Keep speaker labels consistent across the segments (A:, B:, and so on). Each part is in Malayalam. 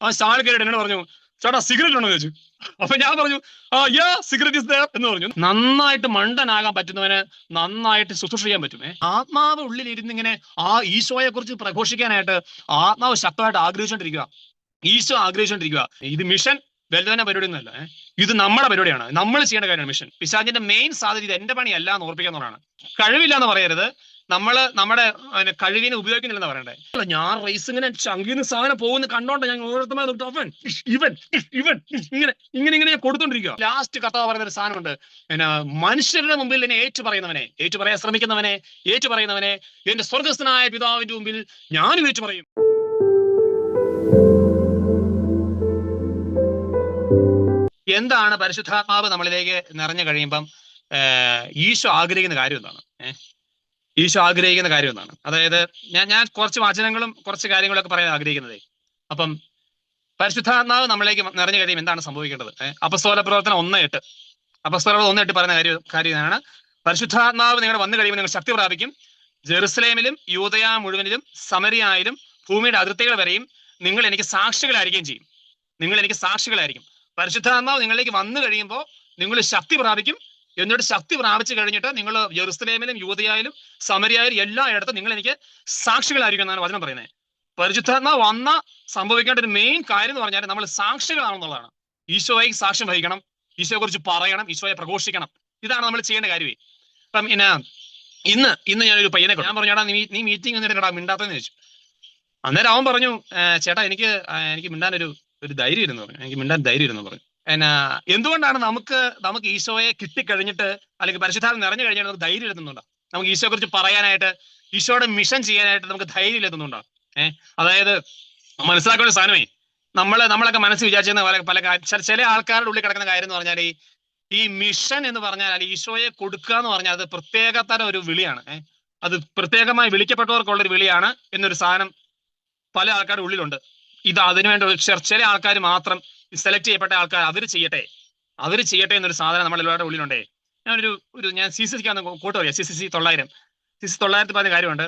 A: ആ സ്റ്റാൾ കയറിയിട്ട് എന്നോട് പറഞ്ഞു, ചേട്ടാ സിഗരറ്റ് ഉണ്ടോ എന്ന് ചോദിച്ചു. അപ്പൊ ഞാൻ പറഞ്ഞു, യാ സിഗരറ്റ് ഇസ് ദേർ എന്ന് പറഞ്ഞു. നന്നായിട്ട് മണ്ടനാകാൻ പറ്റുന്നവന് നന്നായിട്ട് ശുശ്രൂഷ ചെയ്യാൻ പറ്റും. ആത്മാവ് ഉള്ളിലിരുന്ന് ഇങ്ങനെ ആ ഈശോയെ കുറിച്ച് പ്രഘോഷിക്കാനായിട്ട് ആത്മാവ് ശക്തമായിട്ട് ആഗ്രഹിച്ചുകൊണ്ടിരിക്കുക, ഈശോ ആഗ്രഹിച്ചുകൊണ്ടിരിക്കുക. ഇത് മിഷൻ വലുതന്നെ പരിപാടി ഒന്നുമല്ല. ഇത് നമ്മുടെ പരിപാടിയാണ്, നമ്മൾ ചെയ്യേണ്ട കാര്യമാണ് മിഷൻ. പിശാചിന്റെ മെയിൻ സാധ്യത ഇത് എന്റെ പണിയല്ല എന്ന് ഓർപ്പിക്കുന്നതാണ്. കഴിവില്ല എന്ന് പറയരുത്, നമ്മുടെ കഴിവിനെ ഉപയോഗിക്കുന്നില്ലെന്ന് പറയണ്ടേ. അല്ല, ഞാൻ റേസ് ഇങ്ങനെ ചങ്കിന്ന് സാധനം പോകുന്ന കണ്ടോണ്ട് ഞാൻ ഓരോരുത്തർ ഇവൻ ഇങ്ങനെ ഇങ്ങനെ ഇങ്ങനെ കൊടുത്തോണ്ടിരിക്കുക. ലാസ്റ്റ് കഥ പറയുന്ന ഒരു സാധനമുണ്ട്, മനുഷ്യരുടെ മുമ്പിൽ എന്നെ ഏറ്റുപറയാൻ ശ്രമിക്കുന്നവനെ ഏറ്റുപറയുന്നവനെ എന്റെ സ്വർഗസ്ഥനായ പിതാവിന്റെ മുമ്പിൽ ഞാനും ഏറ്റുപറയും. എന്താണ് പരിശുദ്ധാത്മാവ് നമ്മളിലേക്ക് നിറഞ്ഞു കഴിയുമ്പം ഈശോ ആഗ്രഹിക്കുന്ന കാര്യം എന്താണ്? ഈശോ ആഗ്രഹിക്കുന്ന കാര്യം എന്താണ്? അതായത് ഞാൻ കുറച്ച് വചനങ്ങളും കുറച്ച് കാര്യങ്ങളൊക്കെ പറയാൻ ആഗ്രഹിക്കുന്നതേ. അപ്പം പരിശുദ്ധാത്മാവ് നമ്മളിലേക്ക് നിറഞ്ഞു കഴിയുമ്പോൾ എന്താണ് സംഭവിക്കേണ്ടത്? അപ്പസ്തോല പ്രവർത്തനം 1:8 പറയുന്ന കാര്യമാണ്, പരിശുദ്ധാത്മാവ് നിങ്ങൾ വന്നു കഴിയുമ്പോൾ നിങ്ങൾ ശക്തി പ്രാപിക്കും, ജെറുസലേമിലും യൂദയ മുഴുവനിലും സമരിയായാലും ഭൂമിയുടെ അതിർത്തികൾ വരെയും നിങ്ങൾ എനിക്ക് സാക്ഷികളായിരിക്കുകയും ചെയ്യും. പരിശുദ്ധാത്മാവ് നിങ്ങളിലേക്ക് വന്നു കഴിയുമ്പോൾ നിങ്ങൾ ശക്തി പ്രാപിക്കും. എന്നിട്ട് ശക്തി പ്രാപിച്ചു കഴിഞ്ഞിട്ട് നിങ്ങൾ ജെറുസലേമിലും യൂദയായാലും സമരിയായാലും എല്ലായിടത്തും നിങ്ങൾ എനിക്ക് സാക്ഷികളായിരിക്കും എന്നാണ് വചനം പറയുന്നത്. പരിശുദ്ധാത്മാവ് വന്ന സംഭവിക്കേണ്ട ഒരു മെയിൻ കാര്യം എന്ന് പറഞ്ഞാൽ നമ്മൾ സാക്ഷികളാണെന്നുള്ളതാണ്. ഈശോയെ സാക്ഷ്യം വഹിക്കണം, ഈശോയെ കുറിച്ച് പറയണം, ഈശോയെ പ്രഘോഷിക്കണം. ഇതാണ് നമ്മൾ ചെയ്യേണ്ട കാര്യമേ. അപ്പം ഇന്ന് ഞാനൊരു പയ്യനെ ഞാൻ പറഞ്ഞു, ചേട്ടാ നീ മീറ്റിംഗ് എന്നിട്ടാ മിണ്ടാത്തെന്ന് ചോദിച്ചു. അന്നേരം അവൻ പറഞ്ഞു, ചേട്ടാ എനിക്ക് മിണ്ടാനൊരു ധൈര്യം ഇരുന്നു പറഞ്ഞു, എനിക്ക് മിണ്ടാൻ ധൈര്യം ഇരുന്നു പറഞ്ഞു. എന്തുകൊണ്ടാണ് നമുക്ക് ഈശോയെ കിട്ടിക്കഴിഞ്ഞിട്ട് അല്ലെങ്കിൽ പരിശുദ്ധാത്മ നിറഞ്ഞു കഴിഞ്ഞാൽ നമുക്ക് ധൈര്യം എത്തുന്നുണ്ടോ? നമുക്ക് ഈശോയെ കുറിച്ച് പറയാനായിട്ട്, ഈശോയുടെ മിഷൻ ചെയ്യാനായിട്ട് നമുക്ക് ധൈര്യം എത്തുന്നുണ്ടോ? അതായത് മനസ്സിലാക്കേണ്ട സാധനമേ, നമ്മളൊക്കെ മനസ്സിൽ വിചാരിച്ചിരുന്ന പല ചില ആൾക്കാരുടെ ഉള്ളിൽ കിടക്കുന്ന കാര്യം എന്ന് പറഞ്ഞാൽ ഈ മിഷൻ എന്ന് പറഞ്ഞാൽ അല്ലെങ്കിൽ ഈശോയെ കൊടുക്കുക എന്ന് പറഞ്ഞാൽ അത് പ്രത്യേകതരം ഒരു വിളിയാണ്. അത് പ്രത്യേകമായി വിളിക്കപ്പെട്ടവർക്കുള്ള ഒരു വിളിയാണ് എന്നൊരു സാധനം പല ആൾക്കാരുടെ ഉള്ളിലുണ്ട്. ഇത് അതിനുവേണ്ടി ചില ആൾക്കാർ മാത്രം സെലക്ട് ചെയ്യപ്പെട്ട ആൾക്കാർ അവർ ചെയ്യട്ടെ എന്നൊരു സാധനം നമ്മുടെ എല്ലാവരുടെ ഉള്ളിലുണ്ടേ. ഞാൻ CCCക്ക് കൂട്ട് പറയാം. CCC 900 പറഞ്ഞ കാര്യമുണ്ട്.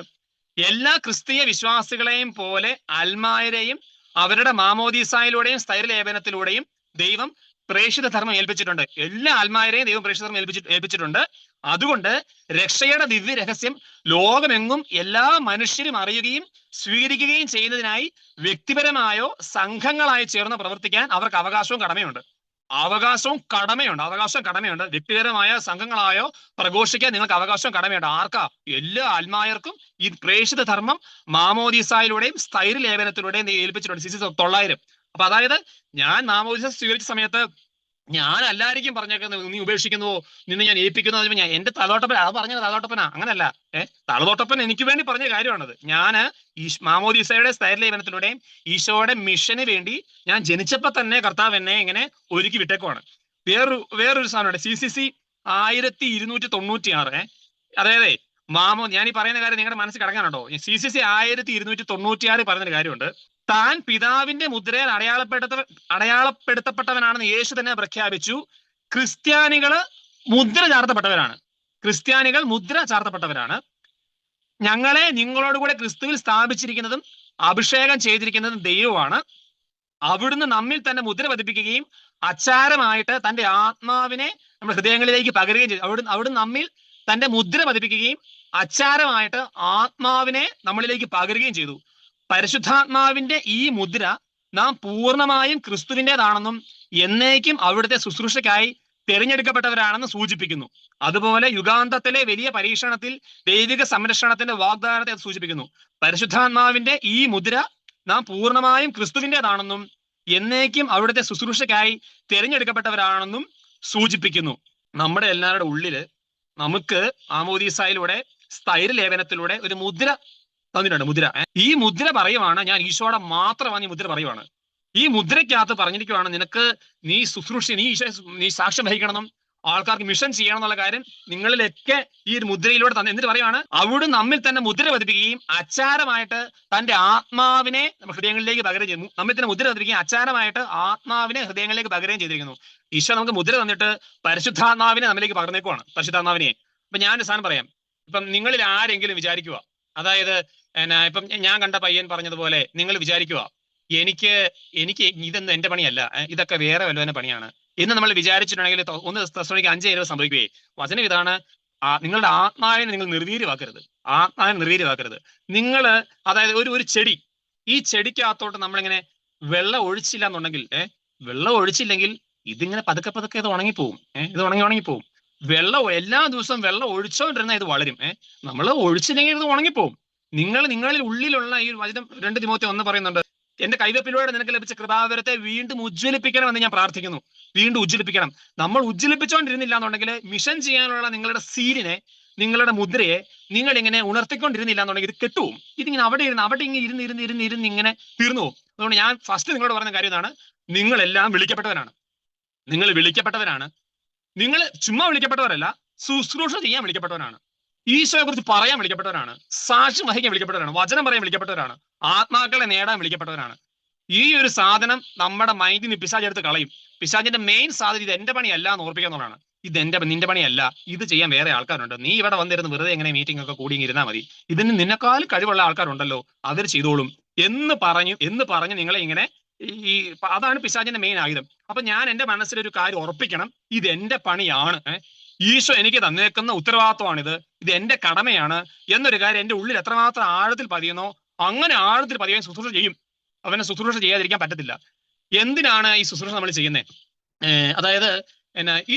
A: എല്ലാ ക്രിസ്തീയ വിശ്വാസികളെയും പോലെ അൽമായരെയും അവരുടെ മാമോദീസായിലൂടെയും സ്ഥൈര്യലേപനത്തിലൂടെയും ദൈവം പ്രേക്ഷിത ധർമ്മം ഏൽപ്പിച്ചിട്ടുണ്ട്. എല്ലാ ആത്മാരെയും ദൈവം പ്രേക്ഷിത ധർമ്മം ഏൽപ്പിച്ചിട്ടുണ്ട്. അതുകൊണ്ട് രക്ഷയുടെ ദിവ്യ രഹസ്യം ലോകമെങ്ങും എല്ലാ മനുഷ്യരും അറിയുകയും സ്വീകരിക്കുകയും ചെയ്യുന്നതിനായി വ്യക്തിപരമായോ സംഘങ്ങളായോ ചേർന്ന് പ്രവർത്തിക്കാൻ അവർക്ക് അവകാശവും കടമയുണ്ട്. വ്യക്തിപരമായ സംഘങ്ങളായോ പ്രഘോഷിക്കാൻ നിങ്ങൾക്ക് അവകാശവും കടമയുണ്ട്. ആർക്കാ? എല്ലാ ആത്മായർക്കും ഈ പ്രേക്ഷിത ധർമ്മം മാമോദീസായിലൂടെയും സ്ഥൈര്യലേപനത്തിലൂടെയും ഏൽപ്പിച്ചിട്ടുണ്ട്. CC 900. അപ്പൊ അതായത് ഞാൻ മാമോദീസ സ്വീകരിച്ച സമയത്ത് ഞാൻ എല്ലാവർക്കും പറഞ്ഞേക്കുന്നത്, നീ ഉപേക്ഷിക്കുന്നുവോ, നിന്നെ ഞാൻ ഏൽപ്പിക്കുന്നു. ഞാൻ എന്റെ തലതൊട്ടപ്പൻ അത് പറഞ്ഞത് തലതൊട്ടപ്പനാ, അങ്ങനല്ല. തലതൊട്ടപ്പൻ എനിക്ക് വേണ്ടി പറഞ്ഞ കാര്യമാണത്. ഞാൻ ഈ മാമോദീസയുടെ സ്ഥൈര്യലേപനത്തിലൂടെയും ഈശോയുടെ മിഷന് വേണ്ടി ഞാൻ ജനിച്ചപ്പോ തന്നെ കർത്താവ് എന്നെ ഇങ്ങനെ ഒരുക്കി വിട്ടേക്കുവാണ്. വേറൊരു സാധനമുണ്ട്, CCC 1296. അതായത് ഞാൻ ഈ പറയുന്ന കാര്യം നിങ്ങളുടെ മനസ്സിൽ കിടക്കാനുണ്ടോ? CCC 1296 പറയുന്നൊരു കാര്യമുണ്ട്. താൻ പിതാവിന്റെ മുദ്രയിൽ അടയാളപ്പെടുത്തപ്പെട്ടവനാണെന്ന് യേശു തന്നെ പ്രഖ്യാപിച്ചു. ക്രിസ്ത്യാനികൾ മുദ്ര ചാർത്തപ്പെട്ടവരാണ്. ഞങ്ങളെ നിങ്ങളോട് കൂടെ ക്രിസ്തുവിൽ സ്ഥാപിച്ചിരിക്കുന്നതും അഭിഷേകം ചെയ്തിരിക്കുന്നതും ദൈവമാണ്. അവിടുന്ന് നമ്മിൽ തന്നെ മുദ്ര പതിപ്പിക്കുകയും അച്ചാരമായിട്ട് തന്റെ ആത്മാവിനെ നമ്മുടെ ഹൃദയങ്ങളിലേക്ക് പകരുകയും ചെയ്തു. അവിടുന്ന് നമ്മിൽ തന്റെ മുദ്ര പതിപ്പിക്കുകയും അച്ചാരമായിട്ട് ആത്മാവിനെ നമ്മളിലേക്ക് പകരുകയും ചെയ്തു. പരിശുദ്ധാത്മാവിന്റെ ഈ മുദ്ര നാം പൂർണ്ണമായും ക്രിസ്തുവിൻ്റെതാണെന്നും എന്നേക്കും അവിടുത്തെ ശുശ്രൂഷയ്ക്കായി തിരഞ്ഞെടുക്കപ്പെട്ടവരാണെന്ന് സൂചിപ്പിക്കുന്നു. അതുപോലെ യുഗാന്തത്തിലെ വലിയ പരീക്ഷണത്തിൽ ദൈവിക സംരക്ഷണത്തിന്റെ വാഗ്ദാനത്തെ സൂചിപ്പിക്കുന്നു. പരിശുദ്ധാത്മാവിന്റെ ഈ മുദ്ര നാം പൂർണ്ണമായും ക്രിസ്തുവിൻ്റെതാണെന്നും എന്നേക്കും അവിടുത്തെ ശുശ്രൂഷയ്ക്കായി തിരഞ്ഞെടുക്കപ്പെട്ടവരാണെന്നും സൂചിപ്പിക്കുന്നു. നമ്മുടെ എല്ലാവരുടെ ഉള്ളില് നമുക്ക് മാമോദീസായിലൂടെ സ്ഥൈര്യലേപനത്തിലൂടെ ഒരു മുദ്ര തന്നിട്ടുണ്ട്. ഈ മുദ്ര പറയുവാണ്, ഞാൻ ഈശോയുടെ മാത്രമാണ് ഈ മുദ്ര പറയുവാണ്. ഈ മുദ്രയ്ക്കകത്ത് പറഞ്ഞിരിക്കുവാണ്, നിനക്ക് നീ സാക്ഷ്യം വഹിക്കണമെന്നും ആൾക്കാർക്ക് മിഷൻ ചെയ്യണം എന്നുള്ള കാര്യം നിങ്ങളിലൊക്കെ ഈ ഒരു മുദ്രയിലൂടെ തന്നെ. എന്നിട്ട് പറയുവാണ്, അവിടെ നമ്മിൽ തന്നെ മുദ്ര പതിപ്പിക്കുകയും അച്ചാരമായിട്ട് തന്റെ ആത്മാവിനെ ഹൃദയങ്ങളിലേക്ക് പകരുകയും ചെയ്തു. നമ്മിൽ തന്നെ മുദ്ര പതിപ്പിക്കുകയും അച്ചാരമായിട്ട് ആത്മാവിനെ ഹൃദയങ്ങളിലേക്ക് പകരുകയും ചെയ്തിരിക്കുന്നു. ഈശോ നമുക്ക് മുദ്ര തന്നിട്ട് പരിശുദ്ധാത്മാവിനെ നമ്മിലേക്ക് പകർന്നേക്കുവാണ്, പരിശുദ്ധാത്മാവിനെ. ഇപ്പൊ ഞാനൊരു സാധനം പറയാം. ഇപ്പം നിങ്ങളിൽ ആരെങ്കിലും വിചാരിക്കുക, അതായത് ഇപ്പം ഞാൻ കണ്ട പയ്യൻ പറഞ്ഞതുപോലെ നിങ്ങൾ വിചാരിക്കുക, എനിക്ക് എനിക്ക് ഇതൊന്നും എന്റെ പണിയല്ല, ഇതൊക്കെ വേറെ വല്ലവന്റെ പണിയാണ് എന്ന് നമ്മൾ വിചാരിച്ചിട്ടുണ്ടെങ്കിൽ 1 തെസ്സലോനിക്കർ 5:7 സംഭവിക്കുകയെ. വചനം ഇതാണ്, നിങ്ങളുടെ ആത്മാവിനെ നിങ്ങൾ നിർവീര്യമാക്കരുത്. ആത്മാവിനെ നിർവീര്യമാക്കരുത്. നിങ്ങള്, അതായത് ഒരു ചെടി, ഈ ചെടിക്കകത്തോട്ട് നമ്മളിങ്ങനെ വെള്ളം ഒഴിച്ചില്ല എന്നുണ്ടെങ്കിൽ, വെള്ളം ഒഴിച്ചില്ലെങ്കിൽ ഇതിങ്ങനെ പതുക്കെ പതുക്കെ ഇത് ഉണങ്ങിപ്പോവും. ഇത് ഉണങ്ങിപ്പോവും. വെള്ളം എല്ലാ ദിവസവും വെള്ളം ഒഴിച്ചോണ്ടിരുന്നാൽ ഇത് വളരും. നമ്മൾ ഒഴിച്ചില്ലെങ്കിൽ ഇത് ഉണങ്ങിപ്പോവും. നിങ്ങളിൽ ഉള്ളിലുള്ള ഈ വചനം 2 തിമോത്തി 1 പറയുന്നുണ്ട്, എന്റെ കൈവപ്പിലൂടെ നിനക്ക് ലഭിച്ച കൃപാവരത്തെ വീണ്ടും ഉജ്ജ്വലിപ്പിക്കണം എന്ന് ഞാൻ പ്രാർത്ഥിക്കുന്നു. വീണ്ടും ഉജ്ജ്വലിപ്പിക്കണം. നമ്മൾ ഉജ്ജ്വലിപ്പിച്ചുകൊണ്ടിരുന്നില്ല എന്നുണ്ടെങ്കിൽ മിഷൻ ചെയ്യാനുള്ള നിങ്ങളുടെ സീലിനെ, നിങ്ങളുടെ മുദ്രയെ നിങ്ങൾ ഇങ്ങനെ ഉണർത്തിക്കൊണ്ടിരുന്നില്ല എന്നുണ്ടെങ്കിൽ ഇത് കെട്ടുപോകും. ഇതിങ്ങനെ അവിടെ ഇങ്ങനെ ഇങ്ങനെ തീർന്നു പോകും. അതുകൊണ്ട് ഞാൻ ഫസ്റ്റ് നിങ്ങളോട് പറഞ്ഞ കാര്യം ഇതാണ്, നിങ്ങളെല്ലാം വിളിക്കപ്പെട്ടവരാണ്. നിങ്ങൾ വിളിക്കപ്പെട്ടവരാണ്. നിങ്ങൾ ചുമ്മാ വിളിക്കപ്പെട്ടവരല്ല, ശുശ്രൂഷ ചെയ്യാൻ വിളിക്കപ്പെട്ടവരാണ്. ഈശോയെ കുറിച്ച് പറയാൻ വിളിക്കപ്പെട്ടവരാണ്. സാക്ഷ്യം വഹിക്കാൻ വിളിക്കപ്പെട്ടവരാണ്. വചനം പറയാൻ വിളിക്കപ്പെട്ടവരാണ്. ആത്മാക്കളെ നേടാൻ വിളിക്കപ്പെട്ടവരാണ്. ഈ ഒരു സാധനം നമ്മുടെ മൈൻഡിൽ നിന്ന് പിശാച് എടുത്ത് കളയും. പിശാചിന്റെ മെയിൻ സാധനം ഇത് എന്റെ പണിയല്ല എന്ന് ഓർപ്പിക്കാന്നുള്ളതാണ്. ഇത് നിന്റെ പണിയല്ല, ഇത് ചെയ്യാൻ വേറെ ആൾക്കാരുണ്ട്. നീ ഇവിടെ വന്നിരുന്ന് വെറുതെ എങ്ങനെ മീറ്റിംഗ് ഒക്കെ കൂടി ഇരുന്നാൽ മതി, ഇതിന് നിന്നെക്കാൾ കഴിവുള്ള ആൾക്കാരുണ്ടല്ലോ, അവർ ചെയ്തോളും എന്ന് പറഞ്ഞ് നിങ്ങളെ ഇങ്ങനെ അതാണ് പിശാചിന്റെ മെയിൻ ആയുധം. അപ്പൊ ഞാൻ എന്റെ മനസ്സിലൊരു കാര്യം ഉറപ്പിക്കണം, ഇത് എന്റെ പണിയാണ്, ഈശോ എനിക്ക് തന്നേക്കുന്ന ഉത്തരവാദിത്വമാണിത്, ഇത് എന്റെ കടമയാണ് എന്നൊരു കാര്യം എന്റെ ഉള്ളിൽ എത്രമാത്രം ആഴത്തിൽ പതിയുന്നോ അങ്ങനെ ആഴത്തിൽ പതിയാൻ ശുശ്രൂഷ ചെയ്യും. അവനെ ശുശ്രൂഷ ചെയ്യാതിരിക്കാൻ പറ്റത്തില്ല. എന്തിനാണ് ഈ ശുശ്രൂഷ നമ്മൾ ചെയ്യുന്നത്? അതായത്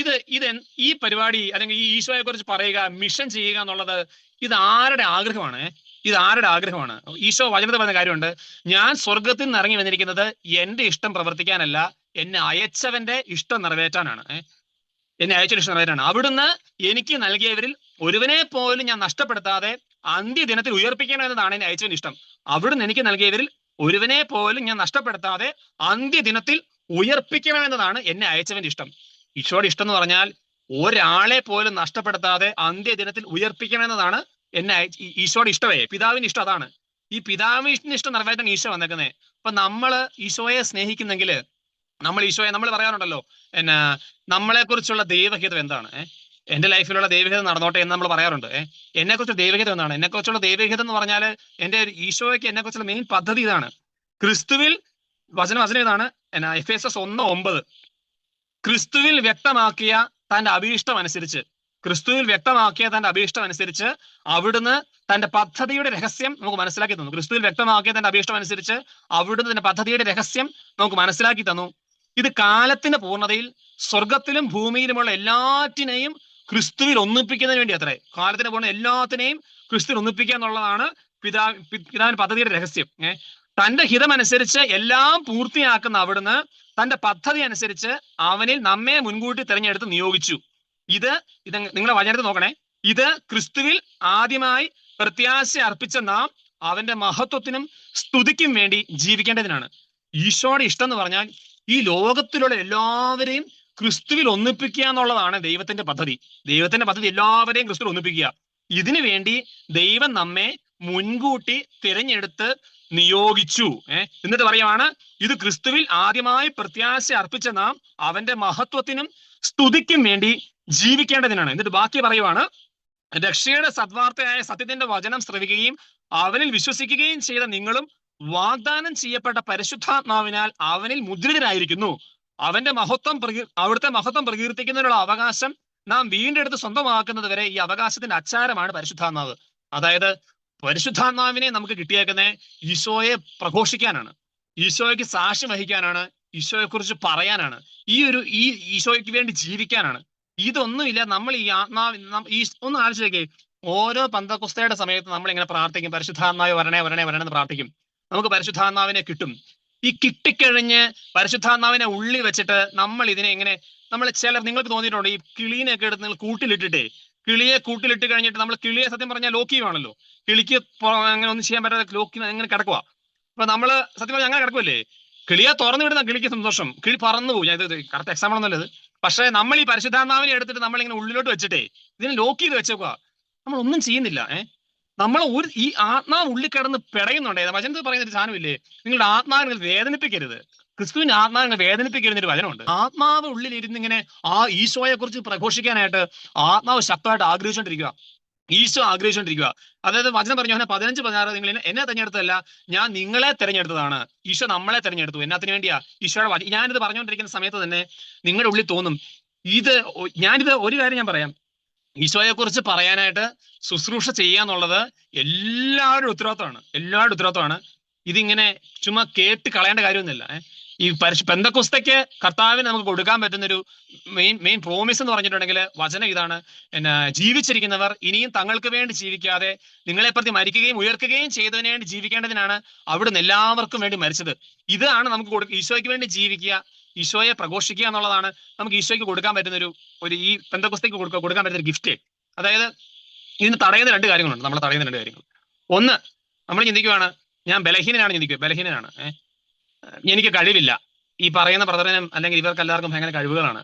A: ഈ പരിപാടി അല്ലെങ്കിൽ ഈ ഈശോയെ കുറിച്ച് പറയുക, മിഷൻ ചെയ്യുക എന്നുള്ളത് ഇത് ആരുടെ ആഗ്രഹമാണ്? ഈശോ വചനത്തിൽ പറഞ്ഞ കാര്യമുണ്ട്, ഞാൻ സ്വർഗത്തിൽ നിന്ന് ഇറങ്ങി വന്നിരിക്കുന്നത് എന്റെ ഇഷ്ടം പ്രവർത്തിക്കാനല്ല, എന്നെ അയച്ചവന്റെ ഇഷ്ടം നിറവേറ്റാനാണ്. അവിടുന്ന് എനിക്ക് നൽകിയവരിൽ ഒരുവനെ പോലും ഞാൻ നഷ്ടപ്പെടുത്താതെ അന്ത്യദിനത്തിൽ ഉയർപ്പിക്കണമെന്നതാണ് എന്നെ അയച്ചവന്റെ ഇഷ്ടം. അവിടുന്ന് എനിക്ക് നൽകിയവരിൽ ഒരുവനെ പോലും ഞാൻ നഷ്ടപ്പെടുത്താതെ അന്ത്യദിനത്തിൽ ഉയർപ്പിക്കണമെന്നതാണ് എന്നെ അയച്ചവന്റെ ഇഷ്ടം. ഈശോയുടെ ഇഷ്ടം എന്ന് പറഞ്ഞാൽ ഒരാളെ പോലും നഷ്ടപ്പെടുത്താതെ അന്ത്യദിനത്തിൽ ഉയർപ്പിക്കണമെന്നതാണ് ഈശോയുടെ ഇഷ്ടമേ. പിതാവിന്റെ ഇഷ്ടം അതാണ്. ഈ പിതാവിന്റെ ഇഷ്ടം നിറവേറ്റാൻ ഈശോ വന്നേക്കുന്നത്. അപ്പൊ നമ്മള് ഈശോയെ സ്നേഹിക്കുന്നെങ്കിൽ നമ്മൾ പറയാറുണ്ടല്ലോ, നമ്മളെ കുറിച്ചുള്ള ദൈവഹിതം എന്താണ്? എന്റെ ലൈഫിലുള്ള ദൈവഹിതം നടന്നോട്ടെ എന്ന് നമ്മൾ പറയാറുണ്ട്. എന്നെ കുറിച്ച് ദൈവഹിതം എന്താണ്? എന്നെ കുറിച്ചുള്ള ദൈവഹിതം എന്ന് പറഞ്ഞാൽ എന്റെ ഈശോയ്ക്ക് എന്നെ കുറിച്ചുള്ള മെയിൻ പദ്ധതി ഇതാണ്. ക്രിസ്തുവിൽ വചനം ഇതാണ്, എഫേസസ് 1:9 ക്രിസ്തുവിൽ വ്യക്തമാക്കിയ തന്റെ അഭീഷ്ടം അനുസരിച്ച് അവിടുന്ന് തന്റെ പദ്ധതിയുടെ രഹസ്യം നമുക്ക് മനസ്സിലാക്കി തന്നു. ക്രിസ്തുവിൽ വ്യക്തമാക്കിയ തന്റെ അഭീഷ്ടം അനുസരിച്ച് അവിടുന്ന് തന്റെ പദ്ധതിയുടെ രഹസ്യം നമുക്ക് മനസ്സിലാക്കി തന്നു. ഇത് കാലത്തിന്റെ പൂർണ്ണതയിൽ സ്വർഗത്തിലും ഭൂമിയിലുമുള്ള എല്ലാറ്റിനെയും ക്രിസ്തുവിൽ ഒന്നിപ്പിക്കുന്നതിന് വേണ്ടി അത്രേ. കാലത്തിന് പൂർണ്ണ എല്ലാത്തിനെയും ക്രിസ്തുവിൽ ഒന്നിപ്പിക്കുക എന്നുള്ളതാണ് പിതാവിന്റെ പദ്ധതിയുടെ രഹസ്യം. തന്റെ ഹിതമനുസരിച്ച് എല്ലാം പൂർത്തിയാക്കുന്ന അവിടുന്ന് തന്റെ പദ്ധതി അനുസരിച്ച് അവനിൽ നമ്മെ മുൻകൂട്ടി തിരഞ്ഞെടുത്ത് നിയോഗിച്ചു. ഇത് നിങ്ങളെ വചനത്തിൽ നോക്കണേ. ഇത് ക്രിസ്തുവിൽ ആദ്യമായി പ്രത്യാശ അർപ്പിച്ച നാം അവന്റെ മഹത്വത്തിനും സ്തുതിക്കും വേണ്ടി ജീവിക്കേണ്ടതിനാണ്. ഈശോയുടെ ഇഷ്ടം എന്ന് പറഞ്ഞാൽ ഈ ലോകത്തിലുള്ള എല്ലാവരെയും ക്രിസ്തുവിൽ ഒന്നിപ്പിക്കുക എന്നുള്ളതാണ് ദൈവത്തിന്റെ പദ്ധതി. എല്ലാവരെയും ക്രിസ്തുവിൽ ഒന്നിപ്പിക്കുക. ഇതിനു വേണ്ടി ദൈവം നമ്മെ മുൻകൂട്ടി തിരഞ്ഞെടുത്ത് നിയോഗിച്ചു. എന്നിട്ട് പറയുവാണ്, ഇത് ക്രിസ്തുവിൽ ആദ്യമായി പ്രത്യാശ അർപ്പിച്ച നാം അവന്റെ മഹത്വത്തിനും സ്തുതിക്കും വേണ്ടി ജീവിക്കേണ്ടതിനാണ്. എന്നിട്ട് ബാക്കി പറയുവാണ്, രക്ഷയുടെ സദ്വാർത്തയായ സത്യത്തിന്റെ വചനം ശ്രവിക്കുകയും അവനിൽ വിശ്വസിക്കുകയും ചെയ്ത നിങ്ങളും വാഗ്ദാനം ചെയ്യപ്പെട്ട പരിശുദ്ധാത്മാവിനാൽ അവനിൽ മുദ്രിതരായിരിക്കുന്നു. അവിടുത്തെ മഹത്വം പ്രകീർത്തിക്കുന്നതിനുള്ള അവകാശം നാം വീണ്ടെടുത്ത് സ്വന്തമാക്കുന്നത് വരെ ഈ അവകാശത്തിന്റെ അച്ചാരമാണ് പരിശുദ്ധാത്മാവ്. അതായത് പരിശുദ്ധാത്മാവിനെ നമുക്ക് കിട്ടിയേക്കുന്നത് ഈശോയെ പ്രഘോഷിക്കാനാണ്, ഈശോയ്ക്ക് സാക്ഷ്യം വഹിക്കാനാണ്, ഈശോയെ കുറിച്ച് പറയാനാണ്, ഈ ഈശോയ്ക്ക് വേണ്ടി ജീവിക്കാനാണ്. ഇതൊന്നുമില്ല. നമ്മൾ ഈ ഒന്ന് ആലോചിച്ചേക്കേ, ഓരോ പന്തക്കുസ്തയുടെ സമയത്ത് നമ്മൾ ഇങ്ങനെ പ്രാർത്ഥിക്കും, പരിശുദ്ധാത്മാവ് വരണേ എന്ന് പ്രാർത്ഥിക്കും. നമുക്ക് പരിശുദ്ധാത്മാവിനെ കിട്ടും. ഈ കിട്ടിക്കഴിഞ്ഞ് പരിശുദ്ധാത്മാവിനെ ഉള്ളി വെച്ചിട്ട് നമ്മൾ ഇതിനെ നിങ്ങൾക്ക് തോന്നിയിട്ടുണ്ടോ, ഈ കിളീനെയൊക്കെ എടുത്ത് നിങ്ങൾ കിളിയെ കൂട്ടിലിട്ട് കഴിഞ്ഞിട്ട് നമ്മൾ കിളിയെ സത്യം പറഞ്ഞാൽ ലോക്കിയുമാണല്ലോ, കിളിക്ക് അങ്ങനെ ഒന്നും ചെയ്യാൻ പറ്റാതെ ലോക്കി അങ്ങനെ കിടക്കുക. അപ്പൊ നമ്മള് സത്യം പറഞ്ഞാൽ അങ്ങനെ കിടക്കുമല്ലേ? കിളിയെ തുറന്നു വിടുന്ന കിളിക്ക് സന്തോഷം, കിളി പറന്നു പോകും. ഇത് കറക്റ്റ് എക്സാമ്പിൾ ഒന്നുമല്ലത്. പക്ഷെ നമ്മൾ ഈ പരിശുദ്ധാത്മാവിനെ എടുത്തിട്ട് നമ്മളിങ്ങനെ ഉള്ളിലോട്ട് വെച്ചിട്ടേ ഇതിനെ ലോക്ക് ചെയ്ത് വെച്ചേക്കുക, നമ്മൾ ഒന്നും ചെയ്യുന്നില്ല. നമ്മൾ ഈ ആത്മാവ് ഉള്ളിൽ കിടന്ന് പിടയുന്നുണ്ടേ. വചനത്തിൽ പറയുന്ന ഒരു സാധനമില്ലേ, നിങ്ങളുടെ ആത്മാവിനെ വേദനിപ്പിക്കരുത്, ക്രിസ്തുവിന്റെ ആത്മാവിനെ വേദനിപ്പിക്കരുന്നൊരു വചനമുണ്ട്. ആത്മാവ് ഉള്ളിൽ ഇരുന്നിങ്ങനെ ഈശോയെ കുറിച്ച് പ്രഘോഷിക്കാനായിട്ട് ആത്മാവ് ശക്തമായിട്ട് ആഗ്രഹിച്ചുകൊണ്ടിരിക്കുക. ഈശോ ആഗ്രഹിച്ചുകൊണ്ടിരിക്കുക. അതായത് വചനം പറഞ്ഞു യോഹന്നാൻ 15:16, നിങ്ങൾ എന്നെ തെരഞ്ഞെടുത്തതല്ല, ഞാൻ നിങ്ങളെ തെരഞ്ഞെടുത്തതാണ്. ഈശോ നമ്മളെ തെരഞ്ഞെടുത്തു. എന്നാത്തിന് വേണ്ടിയാ? ഈശോയുടെ ഞാനിത് പറഞ്ഞുകൊണ്ടിരിക്കുന്ന സമയത്ത് തന്നെ നിങ്ങളുടെ ഉള്ളിൽ തോന്നും, ഞാനിത് ഒരു കാര്യം ഞാൻ പറയാം, ഈശോയെ കുറിച്ച് പറയാനായിട്ട് ശുശ്രൂഷ ചെയ്യാന്നുള്ളത് എല്ലാവരുടെ ഉത്തരവാദിത്തമാണ്, എല്ലാവരുടെ ഉത്തരവാദിത്തമാണ്. ഇതിങ്ങനെ ചുമ്മാ കേട്ട് കളയേണ്ട കാര്യമൊന്നുമില്ല. ഈ പെന്തക്കോസ്തയ്ക്ക് കർത്താവിന് നമുക്ക് കൊടുക്കാൻ പറ്റുന്നൊരു മെയിൻ പ്രോമിസ് എന്ന് പറഞ്ഞിട്ടുണ്ടെങ്കിൽ വചനം ഇതാണ്, ജീവിച്ചിരിക്കുന്നവർ ഇനിയും തങ്ങൾക്ക് വേണ്ടി ജീവിക്കാതെ നിങ്ങളെ പ്രതി മരിക്കുകയും ഉയർക്കുകയും ചെയ്തതിനു വേണ്ടി ജീവിക്കേണ്ടതിനാണ് അവിടുന്ന് എല്ലാവർക്കും വേണ്ടി മരിച്ചത്. ഇതാണ് നമുക്ക് ഈശോയ്ക്ക് വേണ്ടി ജീവിക്കുക, ഈശോയെ പ്രഘോഷിക്കുക എന്നുള്ളതാണ് നമുക്ക് ഈശോയ്ക്ക് കൊടുക്കാൻ പറ്റുന്ന ഒരു ഈ പെന്തക്കോസ്തയ്ക്ക് കൊടുക്കാൻ പറ്റുന്ന ഒരു ഗിഫ്റ്റ്. അതായത് ഇതിന് തടയുന്ന രണ്ട് കാര്യങ്ങളുണ്ട്, നമ്മളെ തടയുന്ന രണ്ട് കാര്യങ്ങൾ. ഒന്ന്, നമ്മൾ ചിന്തിക്കുവാണ് ഞാൻ ബലഹീനനാണ്, എനിക്ക് കഴിവില്ല. ഈ പറയുന്ന ബ്രദറിനും അല്ലെങ്കിൽ ഇവർക്ക് എല്ലാവർക്കും ഭയങ്കര കഴിവുകളാണ്,